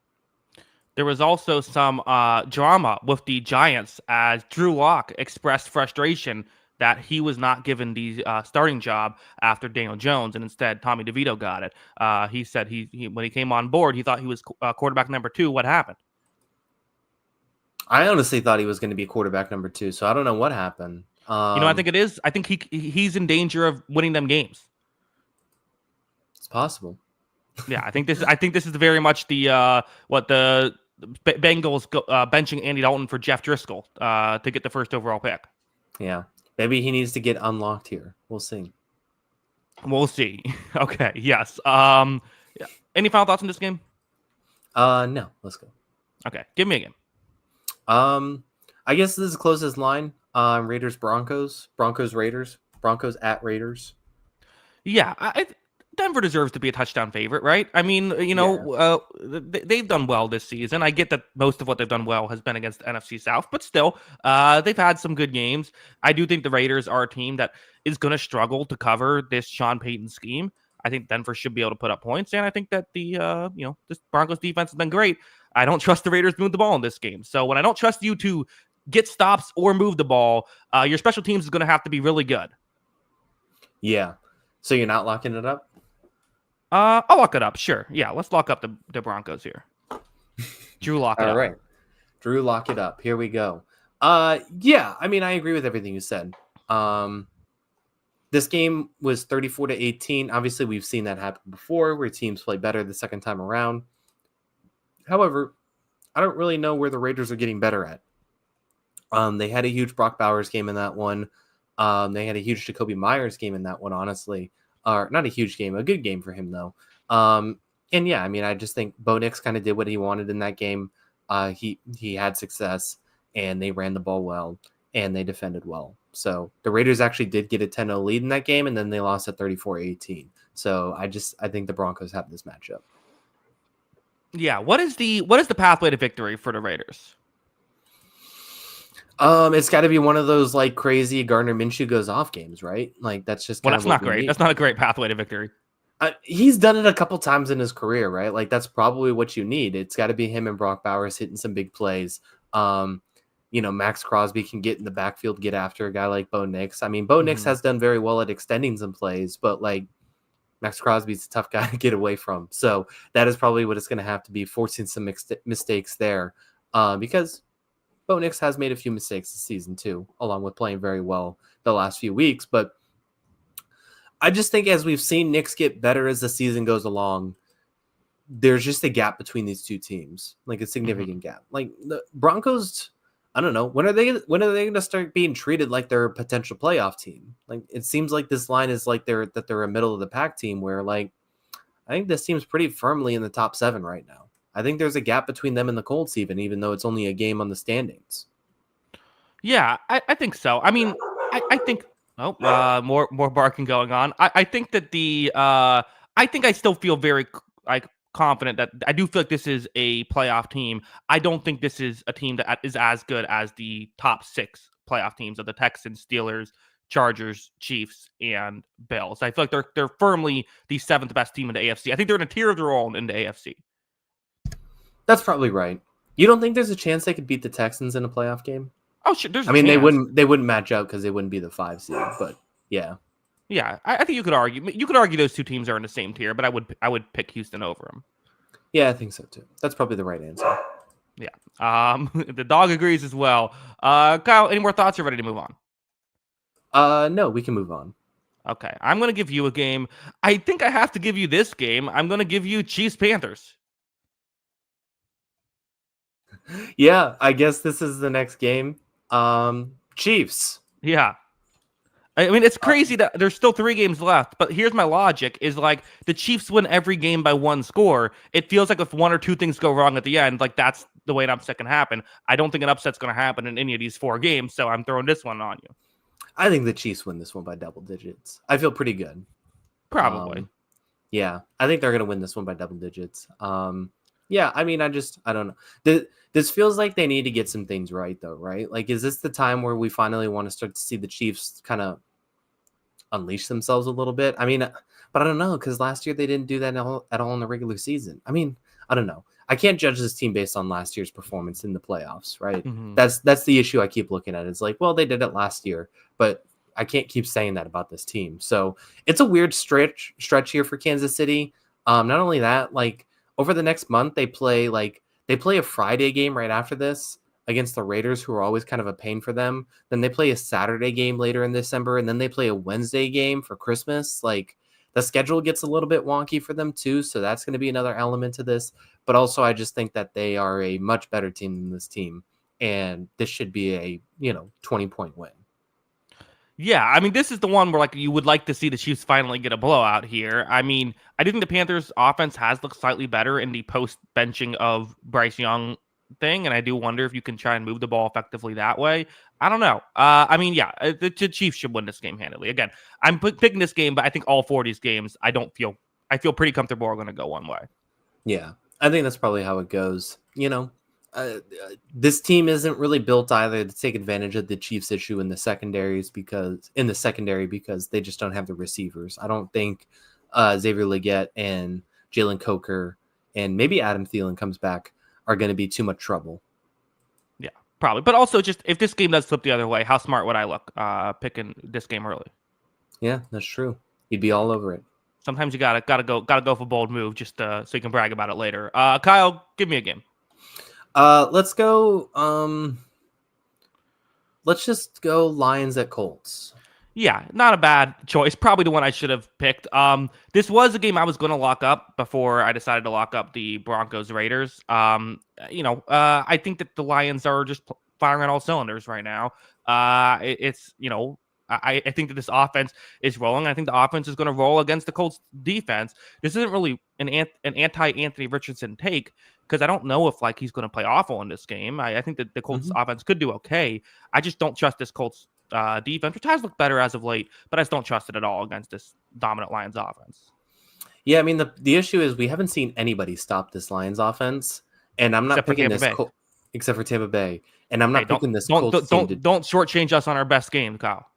There was also some drama with the Giants as Drew Lock expressed frustration that he was not given the starting job after Daniel Jones, and instead Tommy DeVito got it. He said he when he came on board, he thought he was quarterback number 2. What happened? I honestly thought he was going to be quarterback number 2, so I don't know what happened. I think it is. I think he's in danger of winning them games. It's possible. Yeah, I think this is very much the Bengals benching Andy Dalton for Jeff Driscoll to get the first overall pick. Yeah, maybe he needs to get unlocked here. We'll see. We'll see. Okay. Yes. Any final thoughts on this game? No. Let's go. Okay. Give me a game. I guess this is the closest line. Raiders Broncos Raiders, Broncos at Raiders. Yeah, Denver deserves to be a touchdown favorite, right? I mean, they've done well this season. I get that most of what they've done well has been against the NFC South, but still, they've had some good games. I do think the Raiders are a team that is going to struggle to cover this Sean Payton scheme. I think Denver should be able to put up points, and I think that this Broncos defense has been great. I don't trust the Raiders to move the ball in this game. So when I don't trust you to get stops or move the ball, your special teams is going to have to be really good. Yeah. So you're not locking it up? I'll lock it up. Sure. Yeah, let's lock up the Broncos here. Drew, lock it up. All right. Drew, lock it up. Here we go. Yeah, I mean, I agree with everything you said. This game was 34-18. Obviously, we've seen that happen before where teams play better the second time around. However, I don't really know where the Raiders are getting better at. They had a huge Brock Bowers game in that one. They had a huge Jacoby Myers game in that one, honestly. Not a huge game, a good game for him, though. And yeah, I mean, I just think Bo Nix kind of did what he wanted in that game. He had success, and they ran the ball well, and they defended well. So the Raiders actually did get a 10-0 lead in that game, and then they lost at 34-18. So I think the Broncos have this matchup. Yeah, what is the pathway to victory for the Raiders? It's got to be one of those like crazy Gardner Minshew goes off games, right? Like that's just that's not great. That's not a great pathway to victory. He's done it a couple times in his career, right? Like that's probably what you need. It's got to be him and Brock Bowers hitting some big plays. Max Crosby can get in the backfield, get after a guy like Bo Nix. I mean, Bo Nix has done very well at extending some plays, but like Max Crosby's a tough guy to get away from. So that is probably what it's going to have to be, forcing some mistakes there, because Bo Nix has made a few mistakes this season too, along with playing very well the last few weeks. But I just think as we've seen Nix get better as the season goes along, there's just a gap between these two teams, like a significant gap. Like the Broncos, I don't know, when are they going to start being treated like they're a potential playoff team? Like it seems like this line is like they're a middle of the pack team, where like I think this team's pretty firmly in the top 7 right now. I think there's a gap between them and the Colts, even though it's only a game on the standings. Yeah, I think so. I mean, I think more barking going on. I think that I think I still feel very confident that I do feel like this is a playoff team. I don't think this is a team that is as good as the top 6 playoff teams of the Texans, Steelers, Chargers, Chiefs, and Bills. I feel like they're firmly the 7th best team in the AFC. I think they're in a tier of their own in the AFC. That's probably right. You don't think there's a chance they could beat the Texans in a playoff game? Oh, shit. There's. I mean, they wouldn't match up because they wouldn't be the 5 seed. But yeah, I think you could argue. You could argue those two teams are in the same tier, but I would pick Houston over them. Yeah, I think so too. That's probably the right answer. Yeah. The dog agrees as well. Kyle, any more thoughts? You're ready to move on. No, we can move on. Okay, I'm going to give you a game. I think I have to give you this game. I'm going to give you Chiefs Panthers. Yeah, I guess this is the next game. Chiefs. Yeah. I mean, it's crazy that there's still 3 games left, but here's my logic is like the Chiefs win every game by 1 score. It feels like if 1 or 2 things go wrong at the end, like that's the way an upset can happen. I don't think an upset's going to happen in any of these 4 games, so I'm throwing this one on you. I think the Chiefs win this one by double digits. I feel pretty good. Probably. Yeah, I think they're going to win this one by double digits. Yeah, I mean, I don't know. This feels like they need to get some things right, though, right? Like, is this the time where we finally want to start to see the Chiefs kind of unleash themselves a little bit? I mean, but I don't know, because last year they didn't do that at all in the regular season. I mean, I don't know. I can't judge this team based on last year's performance in the playoffs, right? Mm-hmm. That's the issue I keep looking at. It's like, well, they did it last year, but I can't keep saying that about this team. So it's a weird stretch here for Kansas City. Not only that, like over the next month, they play a Friday game right after this against the Raiders, who are always kind of a pain for them. Then they play a Saturday game later in December, and then they play a Wednesday game for Christmas. Like the schedule gets a little bit wonky for them too. So that's going to be another element to this. But also I just think that they are a much better team than this team. And this should be a, 20-point win. Yeah, I mean, this is the one where like you would like to see the Chiefs finally get a blowout here. I mean, I do think the Panthers' offense has looked slightly better in the post-benching of Bryce Young thing, and I do wonder if you can try and move the ball effectively that way. I don't know. I mean, yeah, the Chiefs should win this game handily. Again, I'm picking this game, but I think all 4 of these games, I feel pretty comfortable are going to go one way. Yeah, I think that's probably how it goes. This team isn't really built either to take advantage of the Chiefs' issue in the secondary because they just don't have the receivers. I don't think Xavier Legette and Jalen Coker and maybe Adam Thielen comes back are going to be too much trouble. Yeah, probably. But also, just if this game does flip the other way, how smart would I look picking this game early? Yeah, that's true. You'd be all over it. Sometimes you gotta go for a bold move just so you can brag about it later. Kyle, give me a game. Let's go. Let's just go Lions at Colts. Yeah, not a bad choice. Probably the one I should have picked. This was a game I was going to lock up before I decided to lock up the Broncos Raiders. I think that the Lions are just firing on all cylinders right now. I think that this offense is rolling. I think the offense is going to roll against the Colts defense. This isn't really an anti-Anthony Richardson take because I don't know if he's going to play awful in this game. I think that the Colts offense could do okay. I just don't trust this Colts defense, which has looked better as of late, but I just don't trust it at all against this dominant Lions offense. Yeah, I mean the issue is we haven't seen anybody stop this Lions offense, and I'm not picking this except for Tampa Bay, and I'm not picking this Colts team. Don't shortchange us on our best game, Kyle.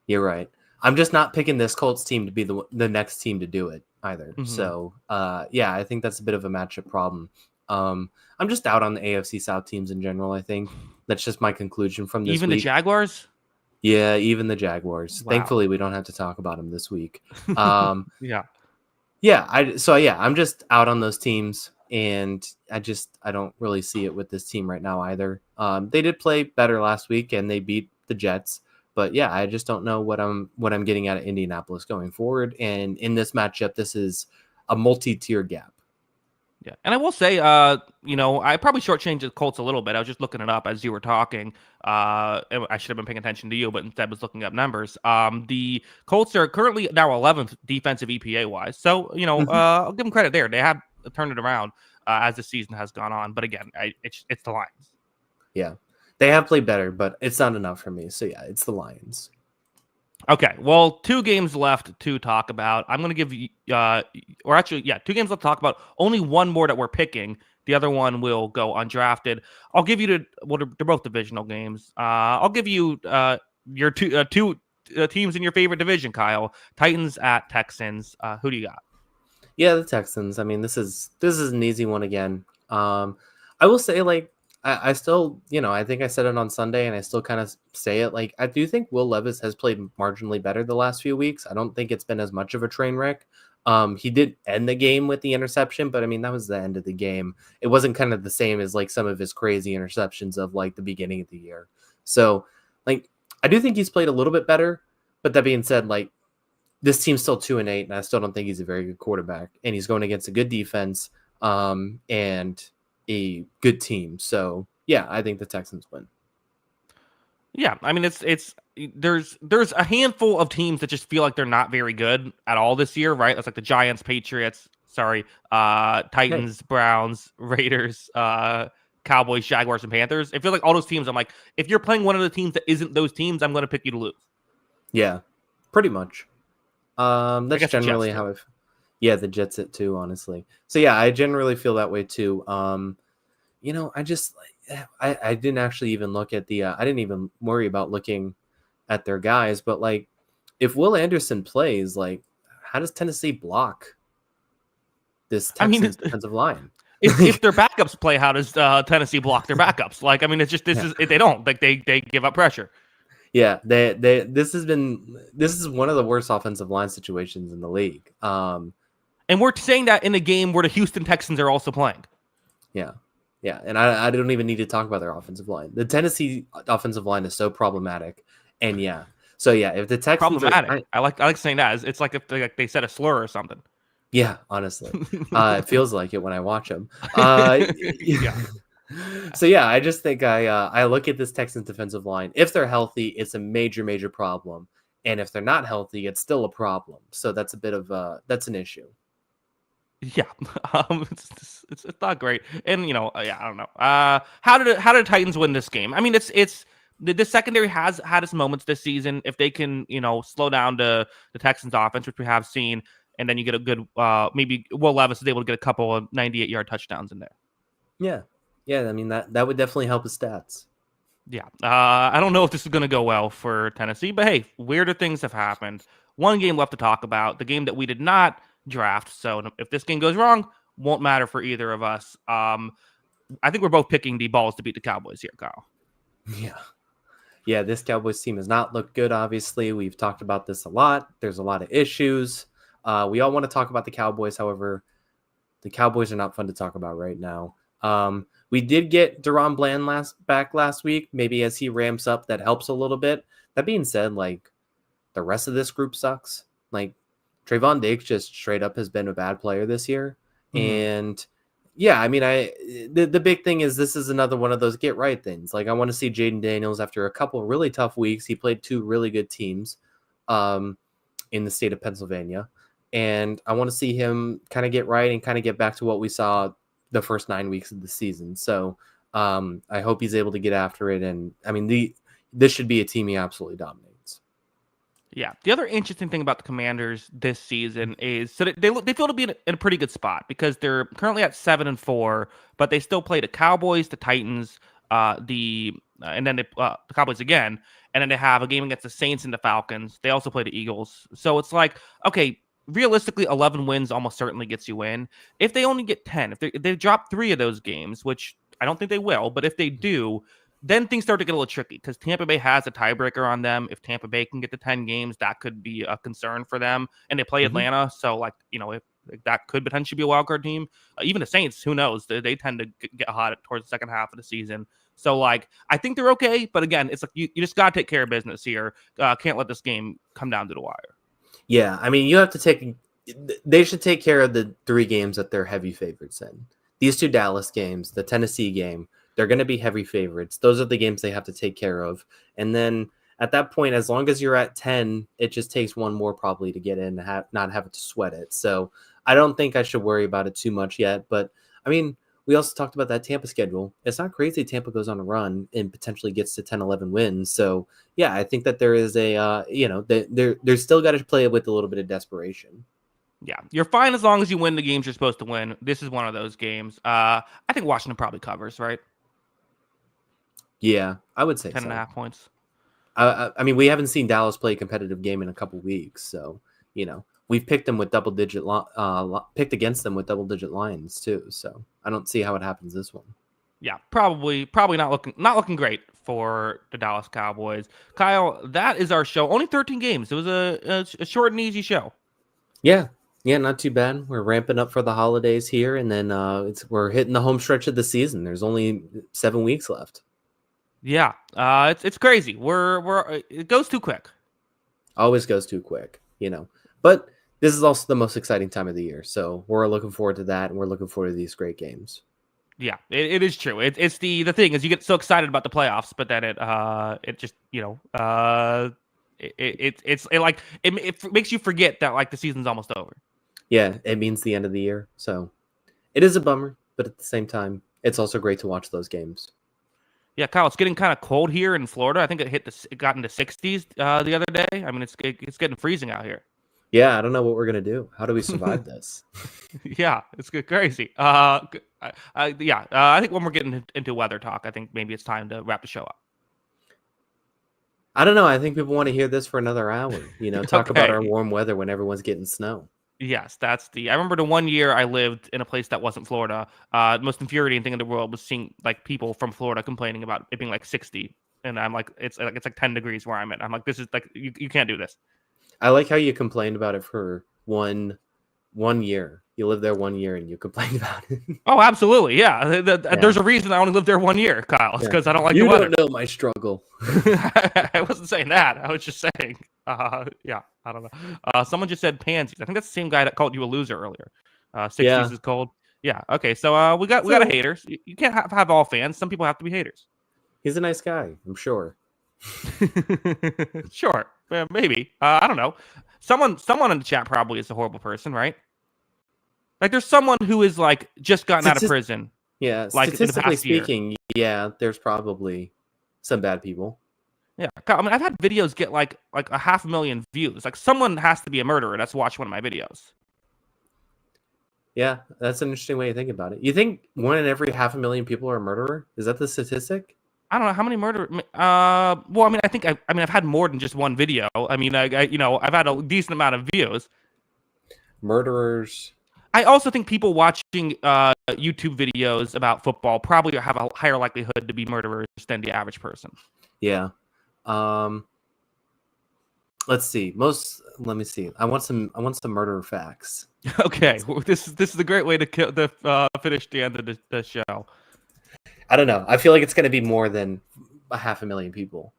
You're right. I'm just not picking this Colts team to be the next team to do it either. Mm-hmm. So, I think that's a bit of a matchup problem. I'm just out on the AFC South teams in general. I think that's just my conclusion from this. Even the Jaguars. Yeah, even the Jaguars. Wow. Thankfully, we don't have to talk about them this week. I'm just out on those teams, and I don't really see it with this team right now either. They did play better last week, and they beat the Jets. But yeah, I just don't know what I'm getting out of Indianapolis going forward. And in this matchup, this is a multi-tier gap. Yeah, and I will say, I probably shortchanged the Colts a little bit. I was just looking it up as you were talking. I should have been paying attention to you, but instead was looking up numbers. The Colts are currently now 11th defensive EPA wise. So, I'll give them credit there. They have turned it around as the season has gone on. But again, it's the Lions. Yeah, they have played better, but it's not enough for me. So yeah, it's the Lions. Okay, well, 2 games left to talk about. I'm going to give you, 2 games left to talk about. Only one more that we're picking. The other one will go undrafted. I'll give you they're both divisional games. I'll give you your two teams in your favorite division, Kyle. Titans at Texans. Who do you got? Yeah, the Texans. I mean, this is an easy one again. I will say, I still, I think I said it on Sunday, and I still kind of say it. I do think Will Levis has played marginally better the last few weeks. I don't think it's been as much of a train wreck. He did end the game with the interception, but I mean, that was the end of the game. It wasn't kind of the same as some of his crazy interceptions of the beginning of the year. So I do think he's played a little bit better, but that being said, this team's still 2-8, and I still don't think he's a very good quarterback, and he's going against a good defense, and a good team. So yeah, I think the Texans win. Yeah, I mean there's a handful of teams that just feel like they're not very good at all this year, right? That's like the Giants, Patriots, Hey, Titans, Browns, Raiders, Cowboys, Jaguars, and Panthers. I feel like all those teams, I'm like, if you're playing one of the teams that isn't those teams, I'm going to pick you to lose. yeah, pretty much. I That's guess the Jets generally too. how yeah, the Jets it too, honestly. So yeah, I generally feel that way too. I just I didn't actually even look at the I didn't even worry about looking at their guys, but like if Will Anderson plays, like how does Tennessee block this I mean, Texans defensive line? if their backups play, how does Tennessee block their backups? Like, I mean, it's just Yeah. they don't like they give up pressure. Yeah, they this is one of the worst offensive line situations in the league. And we're saying that in a game where the Houston Texans are also playing. Yeah. Yeah, and I don't even need to talk about their offensive line. The Tennessee offensive line is so problematic. And yeah. So yeah, if the Texans are Problematic. I like saying that. It's like if they said a slur or something. yeah, honestly. It feels like it when I watch them. Yeah. So yeah, I just think I look at this Texans defensive line. If they're healthy, it's a major problem. And if they're not healthy, it's still a problem. So that's a bit of that's an issue. Yeah, it's not great, and yeah, I don't know. How did the Titans win this game? I mean, it's the secondary has had its moments this season. If they can, slow down the Texans' offense, which we have seen, and then you get a good, maybe Will Levis is able to get a couple of 98-yard touchdowns in there. Yeah. Yeah, I mean that would definitely help his stats. Yeah, I don't know if this is going to go well for Tennessee, but hey, weirder things have happened. One game left to talk about, the game that we did not draft. So if this game goes wrong, won't matter for either of us. I think we're both picking the Balls to beat the Cowboys here, Kyle. Yeah. Yeah, this Cowboys team has not looked good, obviously. We've talked about this a lot. There's a lot of issues. We all want to talk about the Cowboys. However, the Cowboys are not fun to talk about right now. We did get Deron Bland back last week. Maybe as he ramps up, that helps a little bit. That being said, like the rest of this group sucks. Like Trayvon Diggs just straight up has been a bad player this year. Mm-hmm. And yeah, I mean, the big thing is this is another one of those get right things. Like I want to see Jaden Daniels after a couple of really tough weeks. He played two really good teams in the state of Pennsylvania. And I want to see him kind of get right and kind of get back to what we saw the first 9 weeks of the season. So I hope he's able to get after it. And I mean, this should be a team he absolutely dominates. Yeah. The other interesting thing about the Commanders this season is so they feel to be in a pretty good spot because they're currently at 7-4, but they still play the Cowboys, the Titans, and then the Cowboys again, and then they have a game against the Saints and the Falcons. They also play the Eagles. So it's like, okay, realistically, 11 wins almost certainly gets you in. If they only get 10, if they drop 3 of those games, which I don't think they will, but if they do, then things start to get a little tricky because Tampa Bay has a tiebreaker on them. If Tampa Bay can get to 10 games, that could be a concern for them. And they play Mm-hmm. Atlanta. So, if that could potentially be a wild card team. Even the Saints, who knows? They tend to get hot towards the second half of the season. So, I think they're okay. But again, it's like you just got to take care of business here. Can't let this game come down to the wire. Yeah, I mean, they should take care of the 3 games that they're heavy favorites in. These 2 Dallas games, the Tennessee game, they're going to be heavy favorites. Those are the games they have to take care of. And then at that point, as long as you're at 10, it just takes one more probably to get in and not have to sweat it. So I don't think I should worry about it too much yet. But I mean, we also talked about that Tampa schedule. It's not crazy. Tampa goes on a run and potentially gets to 10, 11 wins. So yeah, I think that there is they're still got to play it with a little bit of desperation. Yeah, you're fine as long as you win the games you're supposed to win. This is one of those games. I think Washington probably covers, right? Yeah, I would say 10.5 points. I mean, we haven't seen Dallas play a competitive game in a couple weeks, so we've picked them with picked against them with double-digit lines too. So I don't see how it happens this one. Yeah, probably not looking great for the Dallas Cowboys. Kyle, that is our show. Only 13 games. It was a short and easy show. Yeah, not too bad. We're ramping up for the holidays here, and then we're hitting the home stretch of the season. There's only 7 weeks left. Yeah, it's crazy. It goes too quick. Always goes too quick, But this is also the most exciting time of the year, so we're looking forward to that, and we're looking forward to these great games. Yeah, it is true. It's the thing is you get so excited about the playoffs, but then it just it makes you forget that like the season's almost over. Yeah, it means the end of the year. So it is a bummer, but at the same time, it's also great to watch those games. Yeah, Kyle, it's getting kind of cold here in Florida. I think it got into 60s the other day. I mean, it's getting freezing out here. Yeah, I don't know what we're gonna do. How do we survive this? Yeah, it's crazy. I think when we're getting into weather talk, I think maybe it's time to wrap the show up. I don't know. I think people want to hear this for another hour. Talk about our Okay. warm weather when everyone's getting snow. Yes, I remember the one year I lived in a place that wasn't Florida. The most infuriating thing in the world was seeing like people from Florida complaining about it being like 60, and I'm like, it's like 10 degrees where I'm at. I'm like, this is like you can't do this. I like how you complained about it for one year. You lived there 1 year and you complained about it. Oh, absolutely, yeah. There's a reason I only lived there 1 year, Kyle. It's because I don't like You the weather. don't know my struggle. I wasn't saying that. I was just saying, yeah, I don't know. Someone just said pansies. I think that's the same guy that called you a loser earlier. 60s is cold. Yeah. Okay. So we got a haters. You can't have all fans. Some people have to be haters. He's a nice guy, I'm sure. Sure. Maybe. I don't know. Someone in the chat probably is a horrible person, right? Like there's someone who is like just gotten out of prison. Yeah. Like Statistically speaking, yeah, there's probably some bad people. Yeah, I mean, I've had videos get like 500,000 views. Like someone has to be a murderer that's watched one of my videos. Yeah, that's an interesting way to think about it. You think 1 in every 500,000 people are a murderer? Is that the statistic? I don't know how many murder. Well, I mean, I've had more than just one video. I mean, I've had a decent amount of views. Murderers. I also think people watching YouTube videos about football probably have a higher likelihood to be murderers than the average person. Yeah. Let's see. Let me see. I want some murder facts. Okay, well, this is a great way to finish the end of the show. I don't know. I feel like it's going to be more than 500,000 people.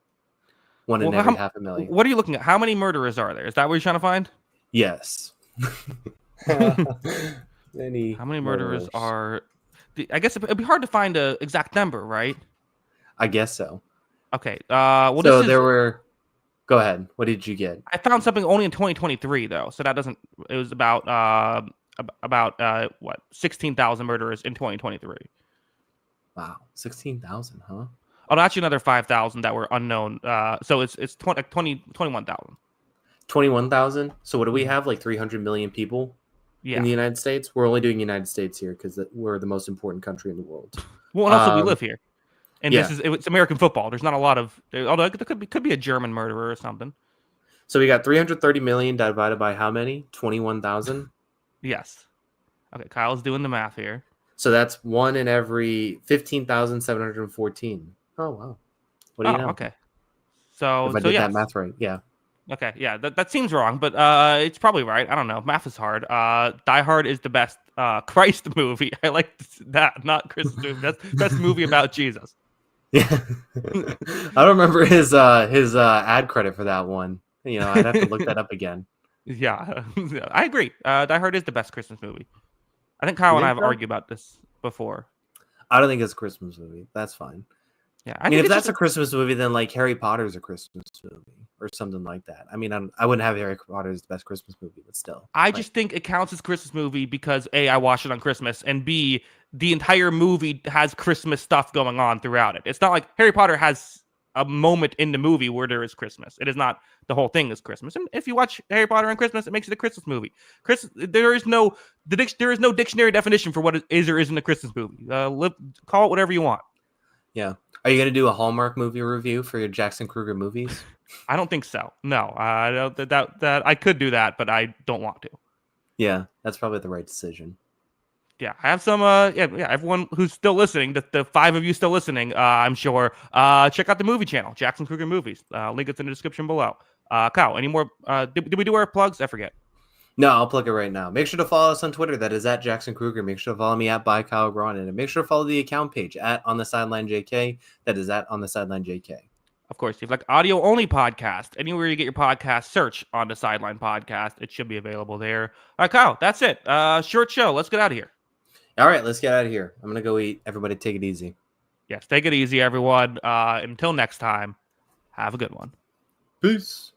1 in every 500,000. What are you looking at? How many murderers are there? Is that what you're trying to find? Yes. How many murderers are? I guess it'd be hard to find an exact number, right? I guess so. Okay. So there were. Go ahead. What did you get? I found something only in 2023 though, so that doesn't. It was about 16,000 murderers in 2023. Wow, 16,000, huh? Oh, actually another 5,000 that were unknown. So it's 21,000. 21,000. So what do we have? Like 300 million people in the United States. We're only doing United States here because we're the most important country in the world. Well, and also we live here. And it's American football. There's not a lot of, although there could be a German murderer or something. So we got 330 million divided by how many? 21,000? Yes. Okay, Kyle's doing the math here. So that's 1 in every 15,714. Oh, wow. What do you know? Okay. So if I did that math right, yeah. Okay, yeah, that seems wrong, but it's probably right. I don't know. Math is hard. Die Hard is the best Christ movie. I like that, not Christmas movie. That's best movie about Jesus. Yeah, I don't remember his ad credit for that one. I'd have to look that up again. Yeah, I agree. Die Hard is the best Christmas movie. I think Kyle and I have argued about this before. I don't think it's a Christmas movie. That's fine. Yeah, I mean, if that's a Christmas movie, then like Harry Potter's a Christmas movie or something like that. I mean, I wouldn't have Harry Potter as the best Christmas movie, but still. I just think it counts as Christmas movie because A, I watched it on Christmas, and B, the entire movie has Christmas stuff going on throughout it. It's not like Harry Potter has a moment in the movie where there is Christmas. It is not the whole thing is Christmas. And if you watch Harry Potter on Christmas, it makes it a Christmas movie. There is no dictionary definition for what is or isn't a Christmas movie. Call it whatever you want. Yeah. Are you going to do a Hallmark movie review for your Jackson Kruger movies? I don't think so. No, I don't that I could do that, but I don't want to. Yeah, that's probably the right decision. Yeah, I have some. Everyone who's still listening, the 5 of you still listening, I'm sure. Check out the movie channel, Jackson Kruger Movies. Link is in the description below. Kyle, any more? Did we do our plugs? I forget. No, I'll plug it right now. Make sure to follow us on Twitter. That is at Jackson Kruger. Make sure to follow me at by Kyle Gronin. And make sure to follow the account page at On the Sideline JK. That is at On the Sideline JK. Of course, if you have like audio only podcast, anywhere you get your podcast, search On the Sideline Podcast. It should be available there. All right, Kyle, that's it. Short show. Let's get out of here. All right, let's get out of here. I'm gonna go eat. Everybody, take it easy. Yes, take it easy, everyone. Until next time, have a good one. Peace.